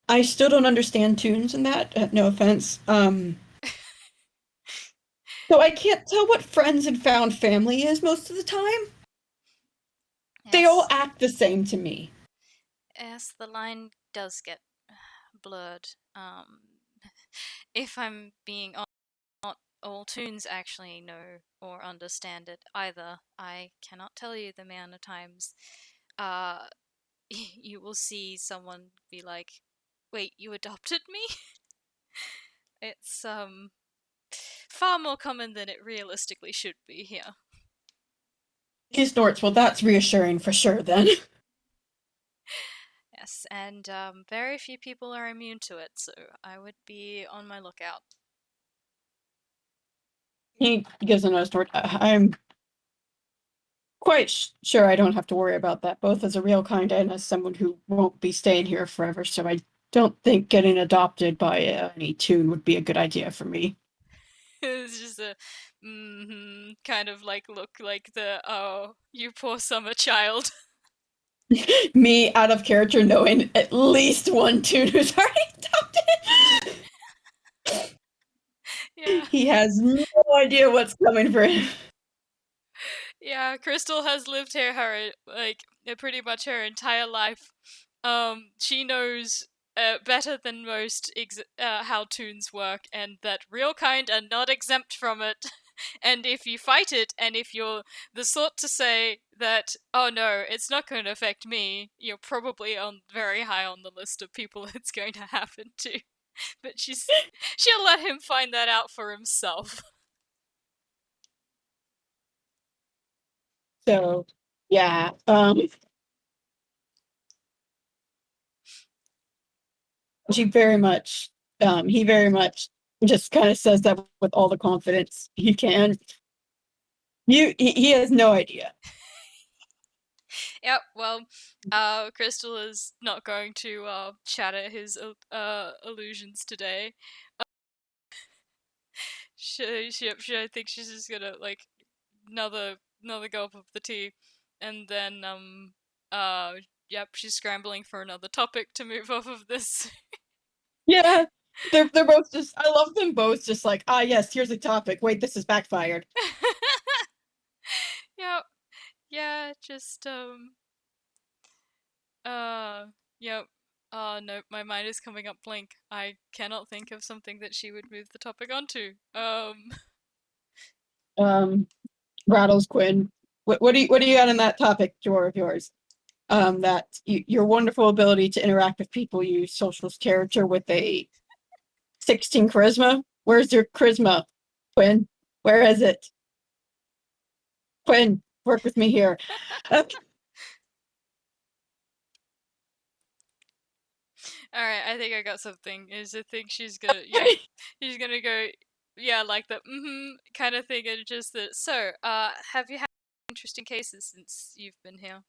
I still don't understand tunes in that. No offense. So I can't tell what friends and found family is most of the time. They all Yes. act the same to me. Yes, the line does get blurred. If I'm being honest, not all toons actually know or understand it either. I cannot tell you the amount of times uh you will see someone be like, "Wait, you adopted me?" It's far more common than it realistically should be here. He snorts. Well, that's reassuring for sure then. Yes, and very few people are immune to it, so I would be on my lookout. He gives another snort. I'm quite sure I don't have to worry about that, both as a real kind and as someone who won't be staying here forever. So I don't think getting adopted by any toon would be a good idea for me. It's just a kind of like look like the oh, you poor summer child. Me out of character knowing at least one toon who's already adopted. Yeah. He has no idea what's coming for him. Yeah, Crystal has lived here her like pretty much her entire life. She knows better than most how toons work, and that real kind are not exempt from it. And if you fight it, and if you're the sort to say that, oh no, it's not going to affect me, you're probably on very high on the list of people it's going to happen to. But she'll let him find that out for himself. So yeah, she very much, he very much just kind of says that with all the confidence he can. He has no idea. Yep, well, Crystal is not going to shatter his illusions today. I think she's just gonna like another gulp of the tea, and then uh yep, she's scrambling for another topic to move off of this. Yeah, they're both just. I love them both. Just like yes, here's a topic. Wait, this is backfired. Yep, yeah, just uh yep. No, my mind is coming up blank. I cannot think of something that she would move the topic onto. Um, Rattles Quinn. What do you got in that topic drawer of yours? That your wonderful ability to interact with people, you socialist character with a 16 charisma. Where's your charisma, Quinn? Where is it? Quinn, work with me here. Alright, I think I got something. Is I think she's gonna yep. She's gonna go yeah, like the kind of thing and just that so, have you had interesting cases since you've been here?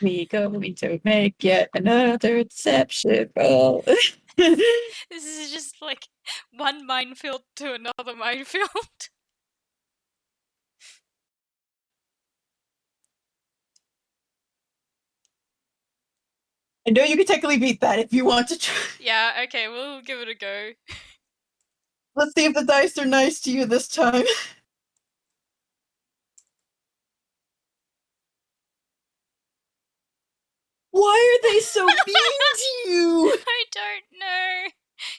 We going to make yet another deception roll. This is just like one minefield to another minefield. I know you can technically beat that if you want to try. Yeah, okay, we'll give it a go. Let's see if the dice are nice to you this time. Why are they so mean to you? I don't know.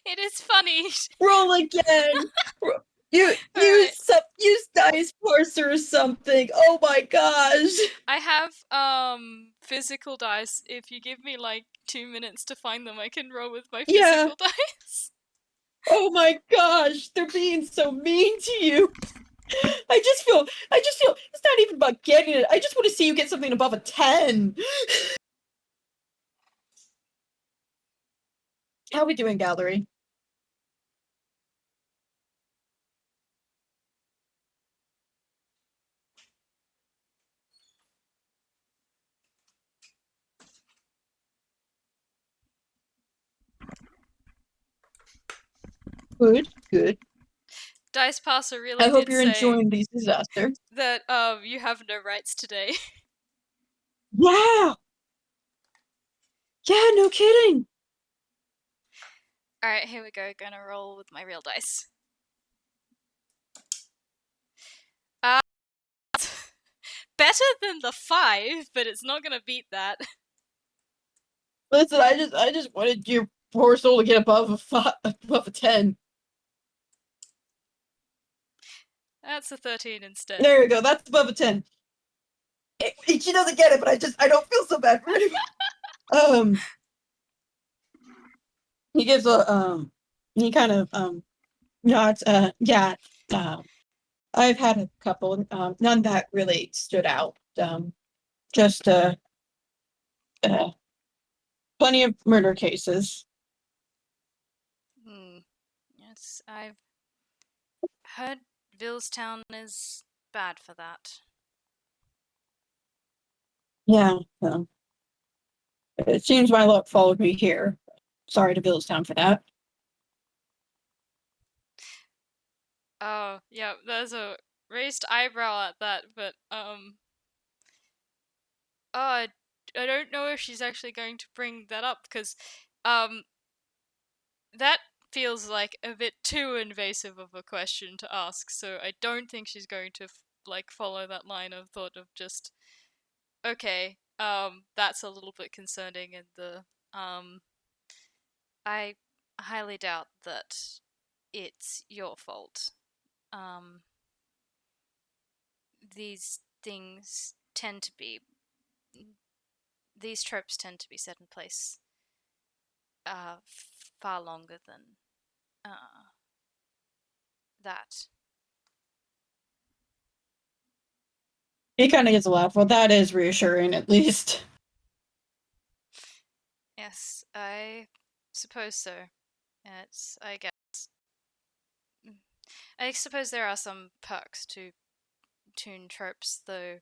It is funny. Roll again. You Alright. use dice parser or something. Oh my gosh. I have physical dice. If you give me like 2 minutes to find them, I can roll with my Yeah. physical dice. Oh my gosh, they're being so mean to you. I just feel it's not even about getting it. I just want to see you get something above a 10. How are we doing, gallery? Good, good. Dice Passer really I hope did you're say enjoying these disasters. that you have no rights today. Yeah! Yeah, no kidding. Alright, here we go. Gonna roll with my real dice. Better than the 5, but it's not gonna beat that. Listen, I just wanted your poor soul to get above a 10. That's a 13 instead. There you go. That's above a 10. She doesn't get it, but I don't feel so bad for him. He gives he kind of nods. Yeah. I've had a couple. None that really stood out. Just plenty of murder cases. Yes, I've heard Villestown is bad for that. Yeah. It seems my luck followed me here. Sorry to Billstown for that. Oh, yeah, there's a raised eyebrow at that, but I don't know if she's actually going to bring that up because that feels like a bit too invasive of a question to ask. So I don't think she's going to like follow that line of thought of just okay, that's a little bit concerning, and I highly doubt that it's your fault. Um, these things tend to be these tropes tend to be set in place far longer than that. He kind of gets a laugh. Well, that is reassuring, at least. Yes, I suppose so. It's, I guess. I suppose there are some perks to toon tropes, though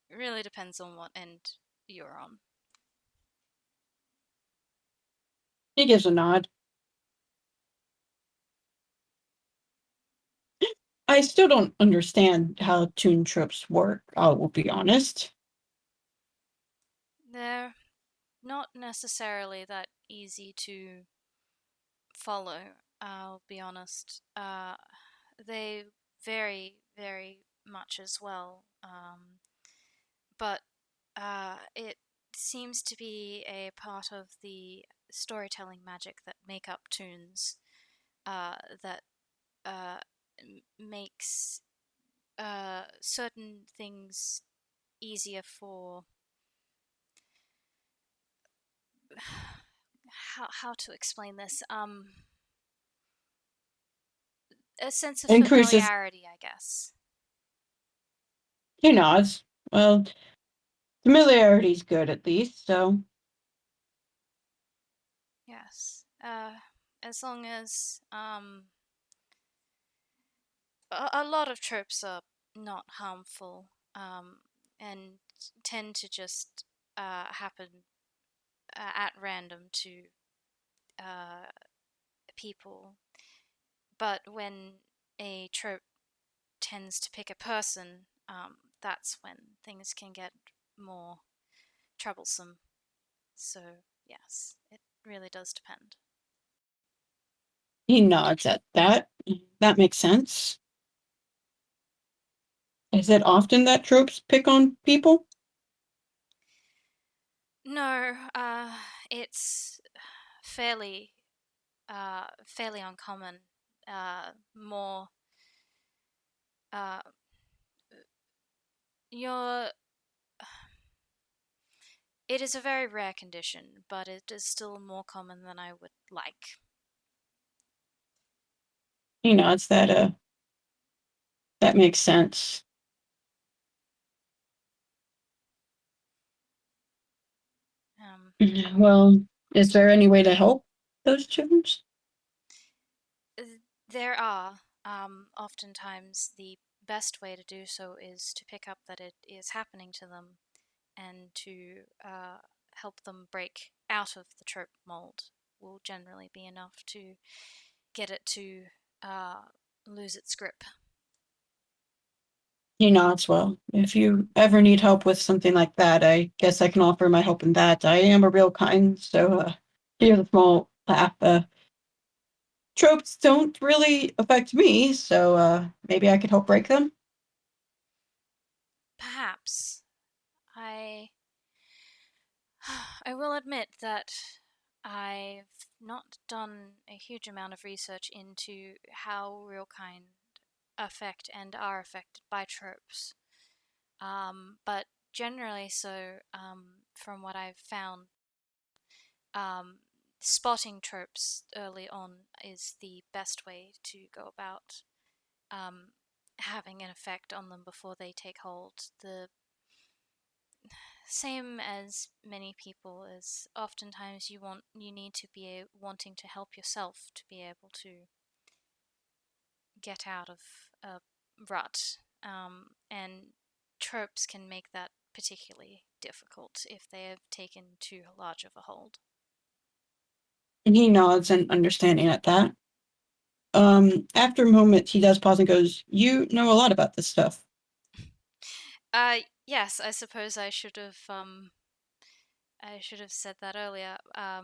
it really depends on what end you're on. He gives a nod. I still don't understand how toon tropes work, I will be honest. They're not necessarily that easy to follow, I'll be honest. They vary very much as well, but it seems to be a part of the storytelling magic that make up toons that uh, makes certain things easier for how to explain this a sense of Increases. familiarity, I guess. He nods. Well, familiarity's good at least, so. Yes, as long as a lot of tropes are not harmful and tend to just happen at random to uh, people, but when a trope tends to pick a person, that's when things can get more troublesome. So, yes, it really does depend. He nods at that. That makes sense. Is it often that tropes pick on people? No, it's fairly fairly uncommon. More, uh, you're. It is a very rare condition, but it is still more common than I would like. He nods that that makes sense. Um, Well, is there any way to help those children? there are, oftentimes the best way to do so is to pick up that it is happening to them and to help them break out of the trope mold will generally be enough to get it to uh, lose its grip. He nods. Well, if you ever need help with something like that, I guess I can offer my help in that. I am a real kind, so here's a small laugh. Tropes don't really affect me, so maybe I could help break them. Perhaps I I will admit that I've not done a huge amount of research into how real kind affect and are affected by tropes. But generally, so from what I've found, um, spotting tropes early on is the best way to go about um, having an effect on them before they take hold. The same as many people is oftentimes you need to be wanting to help yourself to be able to get out of a rut, and tropes can make that particularly difficult if they have taken too large of a hold. And he nods in understanding at that. After a moment, he does pause and goes, "You know a lot about this stuff." Yes, I suppose I should have said that earlier. I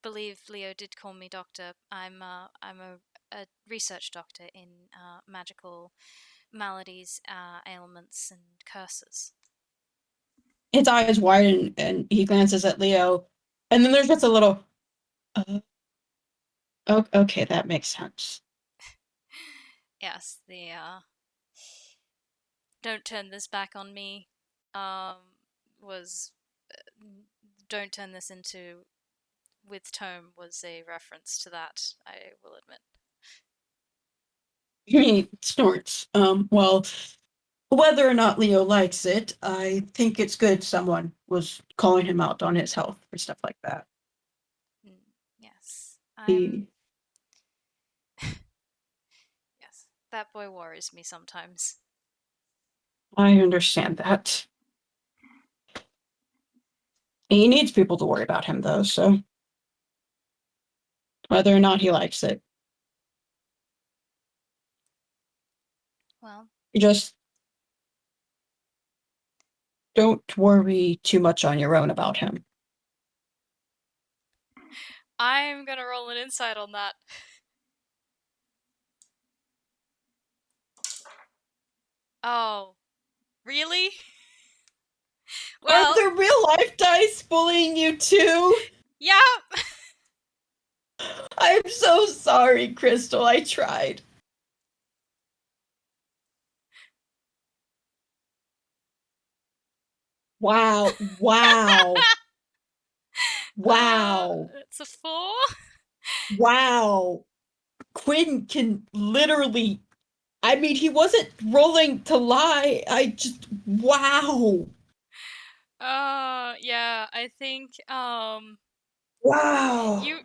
believe Leo did call me doctor. I'm a research doctor in magical maladies, ailments, and curses. His eyes widen and he glances at Leo, and then there's just a little. Uh, okay, that makes sense. Yes, the "don't turn this back on me" um, was "don't turn this into with tome" was a reference to that. I will admit. He snorts. Well, whether or not Leo likes it, I think it's good someone was calling him out on his health or stuff like that. Yes, I'm. He, Yes, that boy worries me sometimes. I understand that. He needs people to worry about him, though, so whether or not he likes it, Well, you just don't worry too much on your own about him. I'm gonna roll an insight on that. Oh, really? Are Well, the real life dice bullying you too? yeah. I'm so sorry, Crystal. I tried. Wow. Wow. Wow. It's a 4. Wow. Quinn can literally. I mean, he wasn't rolling to lie. I just. Wow. Yeah, I think Wow. you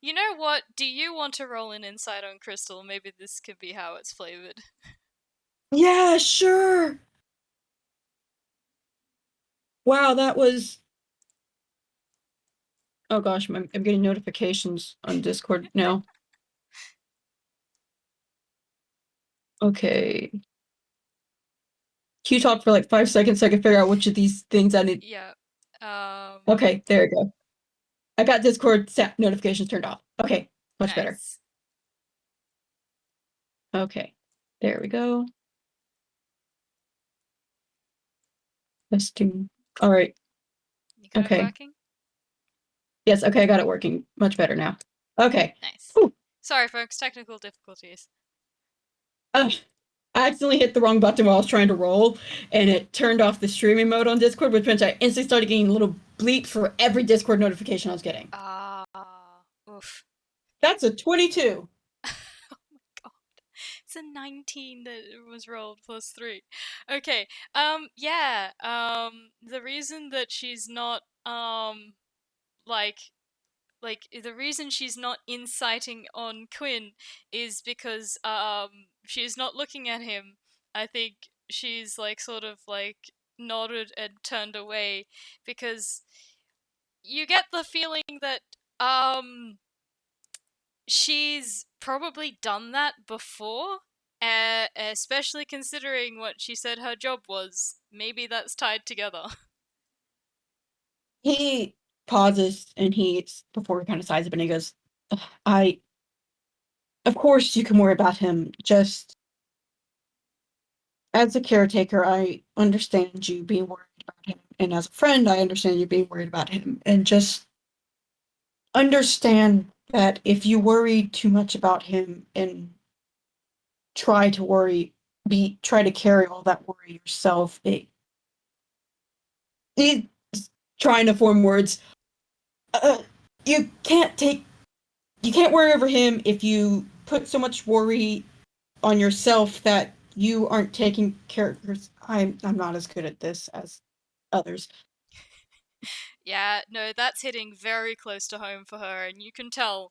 you know what? Do you want to roll an insight on Crystal? Maybe this could be how it's flavored. Yeah, sure. Wow, that was. Oh gosh, I'm getting notifications on Discord now. Okay. Can you talk for like 5 seconds so I can figure out which of these things I need? Yeah. Okay, there we go. I got Discord notifications turned off. Okay, much better. Nice. Okay, there we go. Testing. All right. You got Okay. it working? Yes, okay, I got it working. Much better now. Okay. Nice. Whew. Sorry, folks. Technical difficulties. I accidentally hit the wrong button while I was trying to roll, and it turned off the streaming mode on Discord, which meant I instantly started getting little bleeps for every Discord notification I was getting. Oof. That's a 22. Oh my god. It's a 19 that was rolled plus 3. Okay. Yeah. The reason that she's not like the reason she's not inciting on Quinn is because she's not looking at him. I think she's like sort of like nodded and turned away because you get the feeling that she's probably done that before, especially considering what she said her job was. Maybe that's tied together. He pauses and before he kind of sighs up and he goes, of course you can worry about him. Just as a caretaker, I understand you being worried about him. And as a friend, I understand you being worried about him. And just understand that if you worry too much about him and try to try to carry all that worry yourself, he's trying to form words. Uh, you you can't worry over him if you put so much worry on yourself that you aren't taking care of. I'm not as good at this as others. Yeah, no, that's hitting very close to home for her, and you can tell.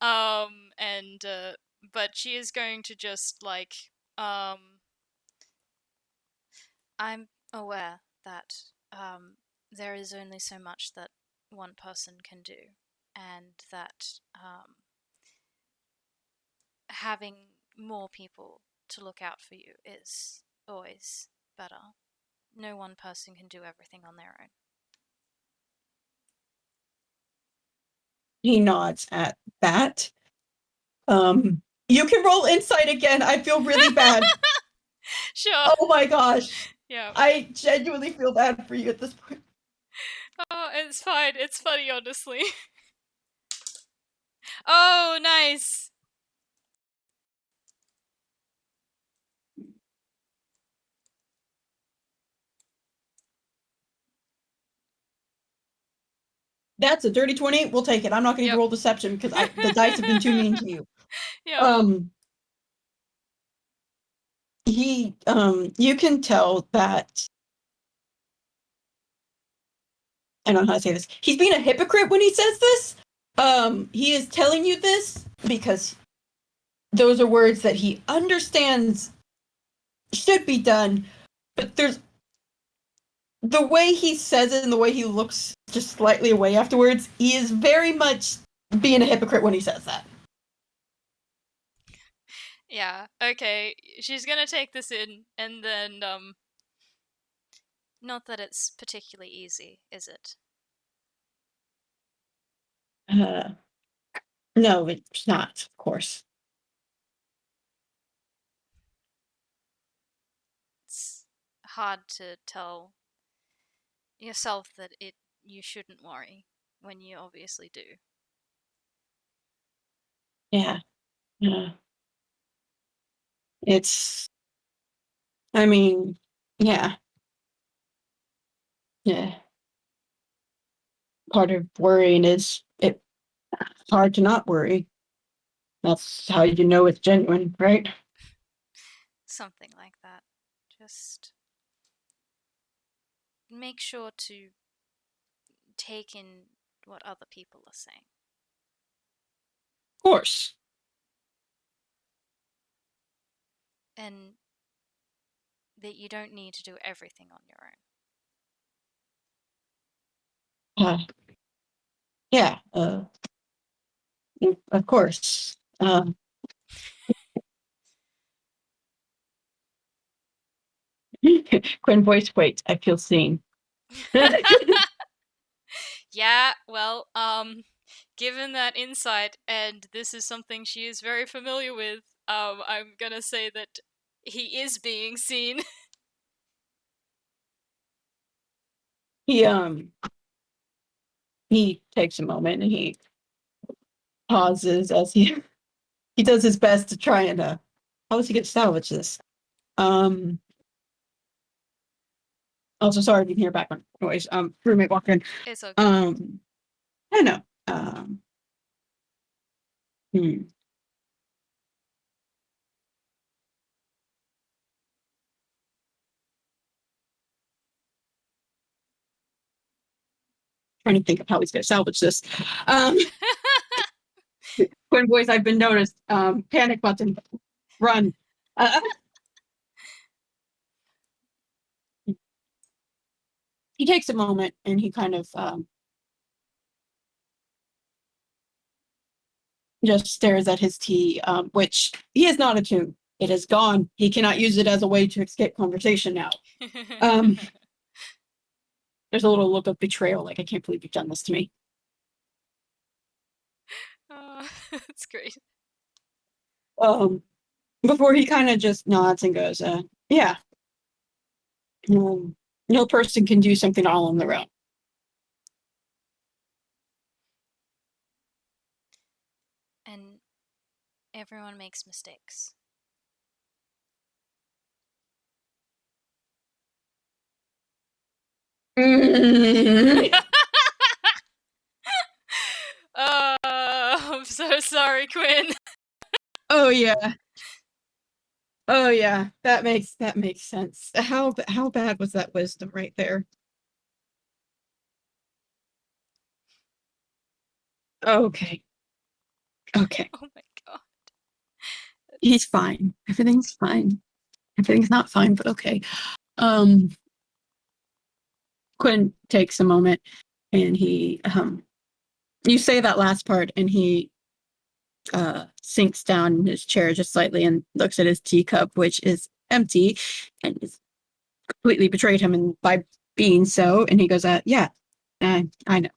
And but she is going to just like I'm aware that there is only so much that one person can do, and that having more people to look out for you is always better. No one person can do everything on their own. He nods at that. You can roll insight again. I feel really bad. Sure. Oh my gosh. Yeah. I genuinely feel bad for you at this point. Oh, it's fine. It's funny, honestly. Oh, nice. That's a dirty 20. We'll take it. I'm not going to Yep. roll deception because the dice have been too mean to you. Yep. You can tell that I don't know how to say this. He's being a hypocrite when he says this. He is telling you this because those are words that he understands should be done, but there's the way he says it and the way he looks just slightly away afterwards. He is very much being a hypocrite when he says that. Yeah. Okay. She's gonna take this in, and then not that it's particularly easy, is it? Uh, no, it's not, of course. It's hard to tell yourself that you shouldn't worry when you obviously do. Yeah. Yeah. It's, I mean, yeah. Yeah. Part of worrying is it's hard to not worry. That's how you know it's genuine, right? Something like that. Just make sure to take in what other people are saying. Of course. And that you don't need to do everything on your own. Uh, yeah, of course. Quinn voice, wait, I feel seen. Yeah, well, given that insight, and this is something she is very familiar with, I'm gonna say that he is being seen. He he takes a moment and he pauses as he does his best to try and how does he get salvage this? Also sorry if you can hear background noise. Roommate walked in. It's okay. I know. Hmm. Trying to think of how he's gonna salvage this. Quinn voice, I've been noticed. Panic button. Run. He takes a moment and he kind of just stares at his tea, which he is not attuned. It is gone. He cannot use it as a way to escape conversation now. There's a little look of betrayal, like I can't believe you've done this to me. That's great. Before he kind of just nods and goes, yeah. No person can do something all on their own. And everyone makes mistakes. I'm so sorry, Quinn. Oh yeah. Oh yeah. That makes sense. How bad was that wisdom right there? Okay. Okay. Oh my god. He's fine. Everything's fine. Everything's not fine, but okay. Um Quinn takes a moment and he you say that last part and he sinks down in his chair just slightly and looks at his teacup, which is empty and is completely betrayed him and by being so. And he goes, yeah, I know.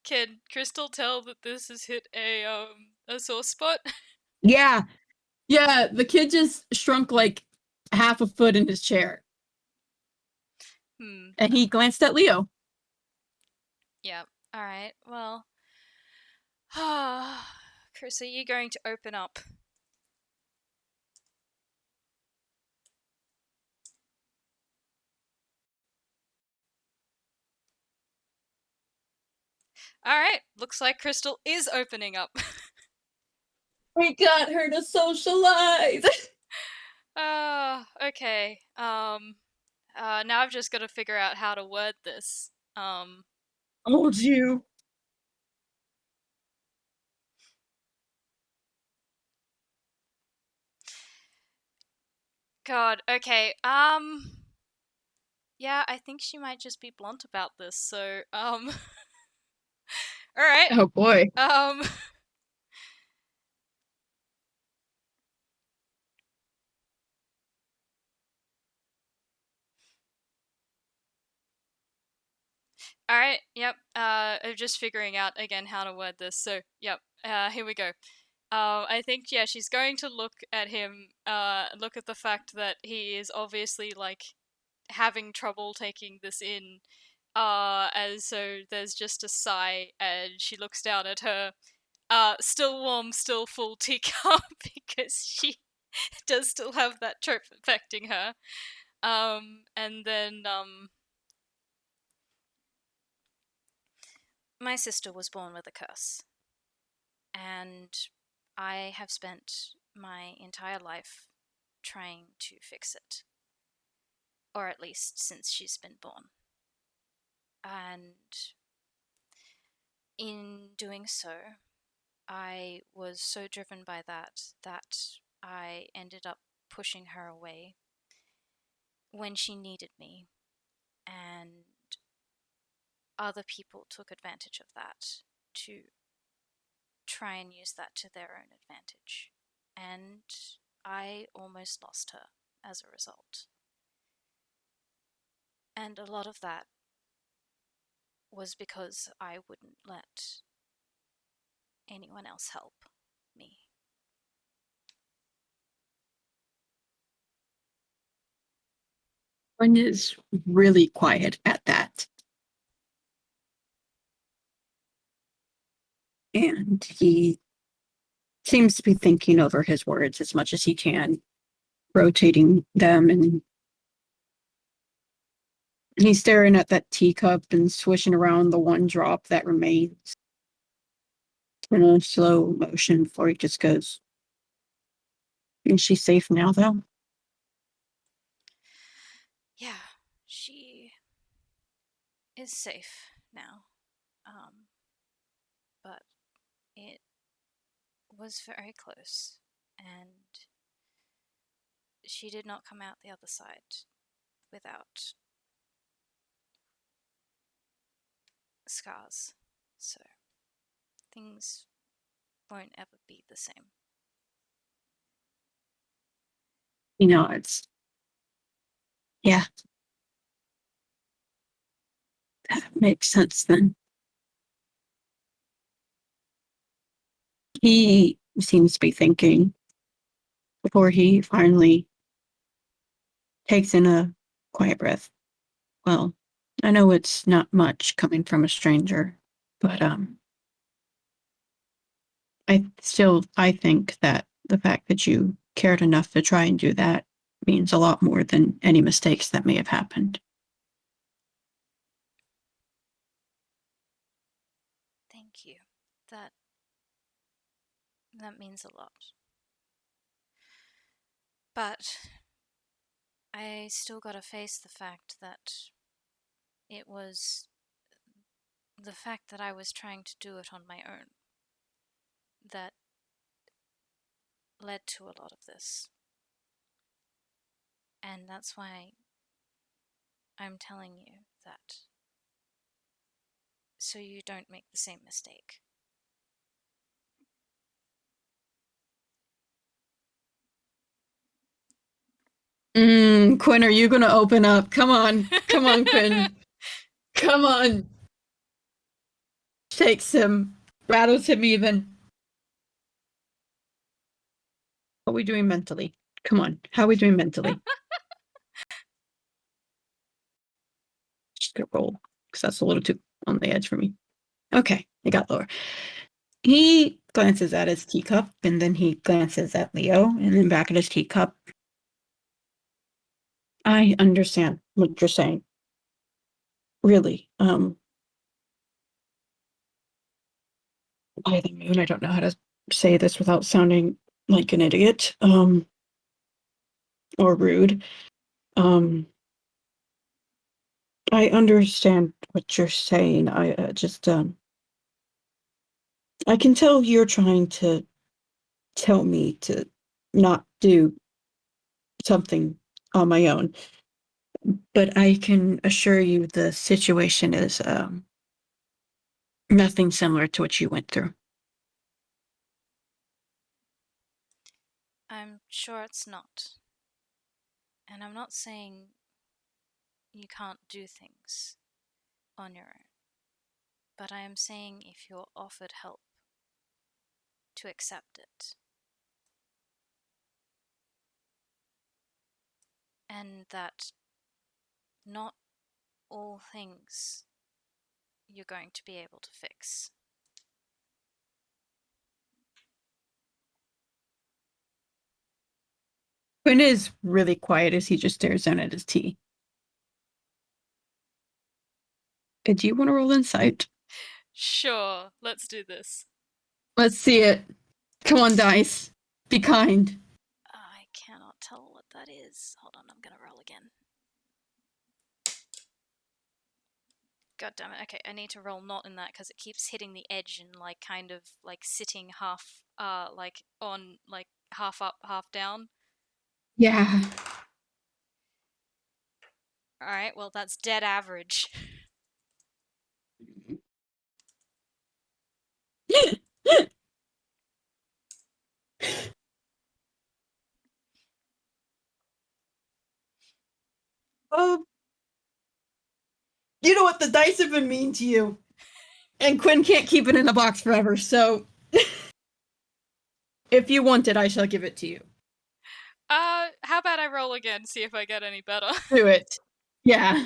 Can Crystal tell that this has hit a sore spot? Yeah. Yeah. The kid just shrunk like half a foot in his chair. And he glanced at Leo. Yeah. Alright, well. Chris, are you going to open up? Alright, looks like Crystal is opening up. We got her to socialize. Okay. Now I've just got to figure out how to word this. Told you. God, okay. Yeah, I think she might just be blunt about this, so, alright. Oh boy. Alright, yep. I'm just figuring out again how to word this, so, yep. Here we go. I think, yeah, she's going to look at him, look at the fact that he is obviously, like, having trouble taking this in, and so there's just a sigh, and she looks down at her, still warm, still full teacup, because she does still have that trope affecting her. And then, my sister was born with a curse, and I have spent my entire life trying to fix it. Or at least since she's been born. And in doing so, I was so driven by that I ended up pushing her away when she needed me. and other people took advantage of that to try and use that to their own advantage. And I almost lost her as a result. And a lot of that was because I wouldn't let anyone else help me. Quinn is really quiet at that. And he seems to be thinking over his words as much as he can, rotating them, and he's staring at that teacup and swishing around the one drop that remains in a slow motion before he just goes, "Is she safe now, though?" Yeah, she is safe now. But it was very close, and she did not come out the other side without scars. So things won't ever be the same. It's, yeah, that makes sense then. He seems to be thinking before he finally takes in a quiet breath. Well, I know it's not much coming from a stranger, but I think that the fact that you cared enough to try and do that means a lot more than any mistakes that may have happened. Thank you. That means a lot. But I still gotta face the fact that it was the fact that I was trying to do it on my own that led to a lot of this. And that's why I'm telling you that, so you don't make the same mistake. Quinn, are you gonna open up? Come on, Quinn. Come on. Takes him, rattles him even. What are we doing mentally? Come on, how are we doing mentally? Just gonna roll, because that's a little too on the edge for me. Okay, I got lower. He glances at his teacup, and then he glances at Leo, and then back at his teacup. I understand what you're saying. Really. By the moon, I don't know how to say this without sounding like an idiot, or rude. I understand what you're saying. I I can tell you're trying to tell me to not do something on my own, but I can assure you the situation is nothing similar to what you went through. I'm sure it's not. And I'm not saying you can't do things on your own. But I am saying if you're offered help, to accept it. And that not all things you're going to be able to fix. Quinn is really quiet as he just stares down at his tea. Do you want to roll insight? Sure, let's do this. Let's see it. Come on, dice. Be kind. I cannot tell what that is. Hold on, I'm gonna roll again. God damn it. Okay, I need to roll not in that because it keeps hitting the edge and like kind of like sitting half like on like half up, half down. Yeah. Alright, Alright, well, that's dead average. Oh, you know what? The dice have been mean to you. And Quinn can't keep it in a box forever, so if you want it, I shall give it to you. How about I roll again, see if I get any better? Do it. Yeah.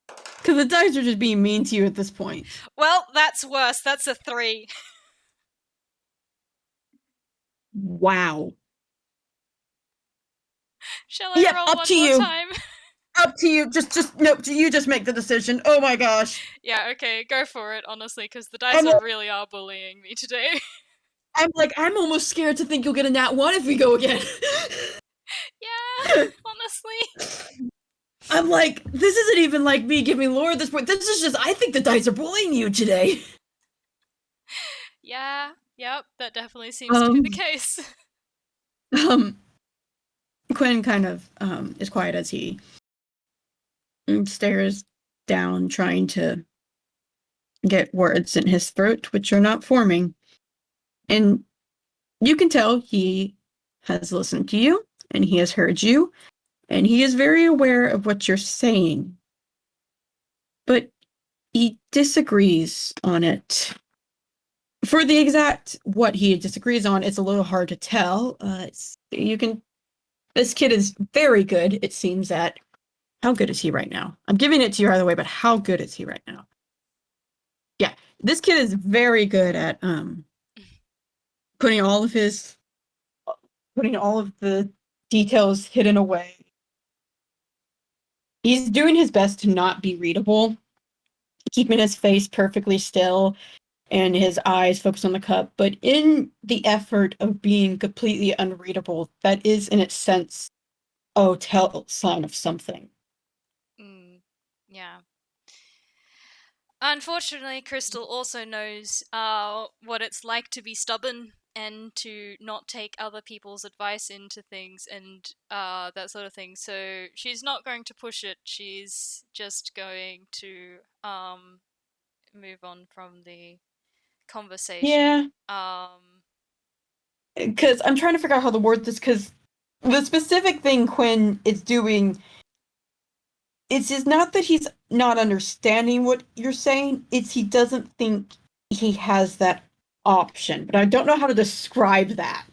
Because the dice are just being mean to you at this point. Well, that's worse. That's a 3. Wow. Shall I Yep, roll up one to more you. time? Up to you. No, you just make the decision. Oh my gosh. Yeah, okay, go for it, honestly, because the dice really are bullying me today. I'm almost scared to think you'll get a nat 1 if we go again. Yeah, honestly. I'm like, this isn't even like me giving lore at this point. This is just, I think the dice are bullying you today. Yeah, yep, that definitely seems to be the case. Quinn kind of is quiet as he stares down, trying to get words in his throat, which are not forming. And you can tell he has listened to you, and he has heard you, and he is very aware of what you're saying. But he disagrees on it. For the exact what he disagrees on, it's a little hard to tell. This kid is very good, it seems, at how good is he right now? I'm giving it to you either way, but how good is he right now? Yeah, this kid is very good at putting all of the details hidden away. He's doing his best to not be readable, keeping his face perfectly still and his eyes focused on the cup, but in the effort of being completely unreadable, that is in its sense a tell sign of something. Yeah. Unfortunately, Crystal also knows what it's like to be stubborn and to not take other people's advice into things and that sort of thing. So she's not going to push it. She's just going to move on from the conversation. Yeah. Because I'm trying to figure out how to word this, because the specific thing Quinn is doing, it's just not that he's not understanding what you're saying, it's he doesn't think he has that option. But I don't know how to describe that.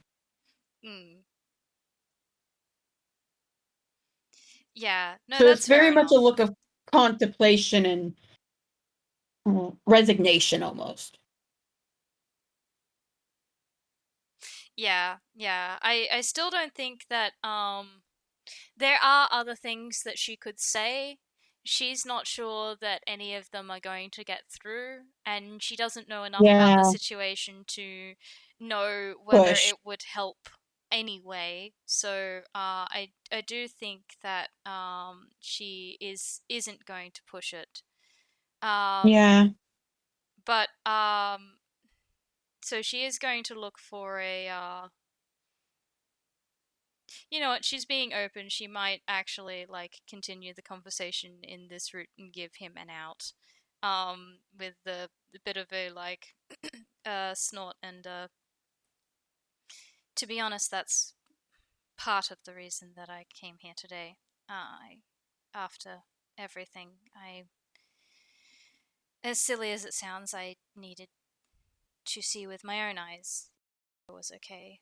Yeah, no, So that's it's very fair much enough. a look of contemplation and resignation almost. Yeah, yeah. I still don't think that there are other things that she could say. She's not sure that any of them are going to get through, and she doesn't know enough about the Yeah. situation to know whether Push. it would help anyway. So I do think that she isn't going to push it. Yeah. But so she is going to look for a you know what, she's being open. She might actually like continue the conversation in this route and give him an out. With the bit of a like snort and to be honest, that's part of the reason that I came here today. After everything, as silly as it sounds, I needed to see with my own eyes it was okay.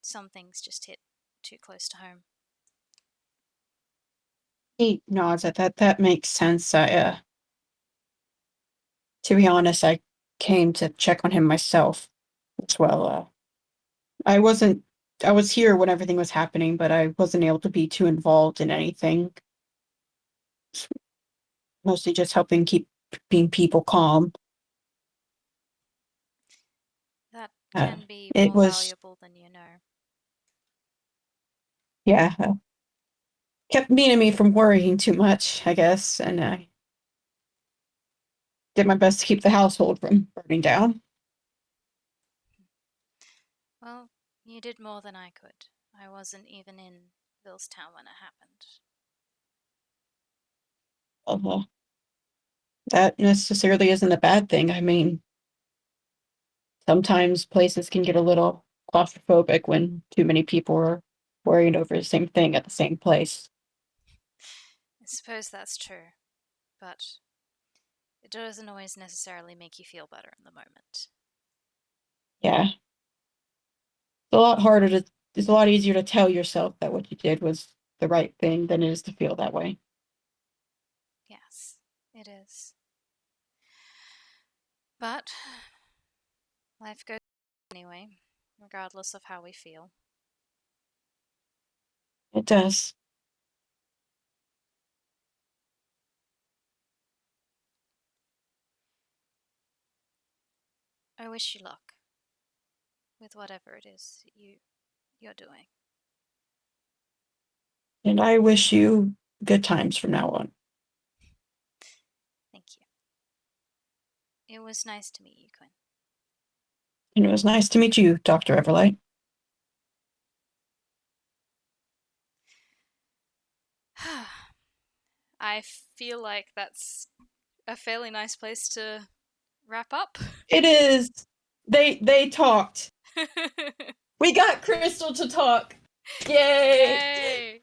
Some things just hit too close to home. He nods at that. That makes sense. To be honest, I came to check on him myself as well. I wasn't. I was here when everything was happening, but I wasn't able to be too involved in anything. Mostly just helping keep being people calm. That can be It more was, valuable than you know. yeah, kept me and me from worrying too much, I guess, and I did my best to keep the household from burning down. Well, you did more than I could. I wasn't even in Billstown when it happened. uh, that necessarily isn't a bad thing. I mean, sometimes places can get a little claustrophobic when too many people are worrying over the same thing at the same place. I suppose that's true, but it doesn't always necessarily make you feel better in the moment. Yeah. It's a lot harder to, it's a lot easier to tell yourself that what you did was the right thing than it is to feel that way. Yes, it is. But life goes anyway, regardless of how we feel. It does. I wish you luck with whatever it is you're doing. And I wish you good times from now on. Thank you. It was nice to meet you, Quinn. And it was nice to meet you, Dr. Everlight. I feel like that's a fairly nice place to wrap up. It is. They talked. We got Crystal to talk. Yay! Yay!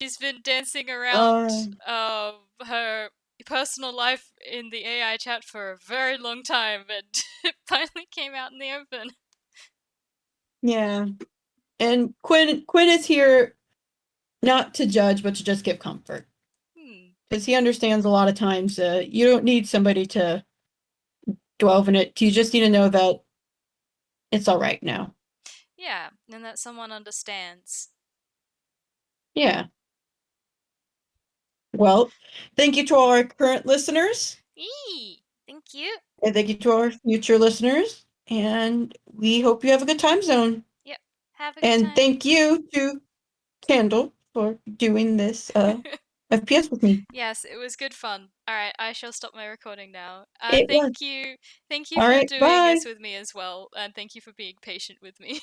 She's been dancing around Uh, her personal life in the AI chat for a very long time, and it finally came out in the open. yeah. And Quinn is here not to judge, but to just give comfort. Because he understands a lot of times you don't need somebody to dwell in it. You just need to know that it's all right now. Yeah, and that someone understands. Yeah. Well, thank you to all our current listeners. Thank you. And thank you to our future listeners. And we hope you have a good time zone. Yep, have a good And time. thank you to Candle for doing this FPS with me. Yes, it was good fun. Alright, I shall stop my recording now. It was. Thank you. Thank you All for right, doing bye. this with me as well, and thank you for being patient with me.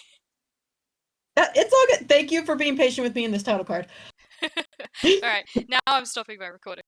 It's all good. Thank you for being patient with me in this title card. Alright, now I'm stopping my recording.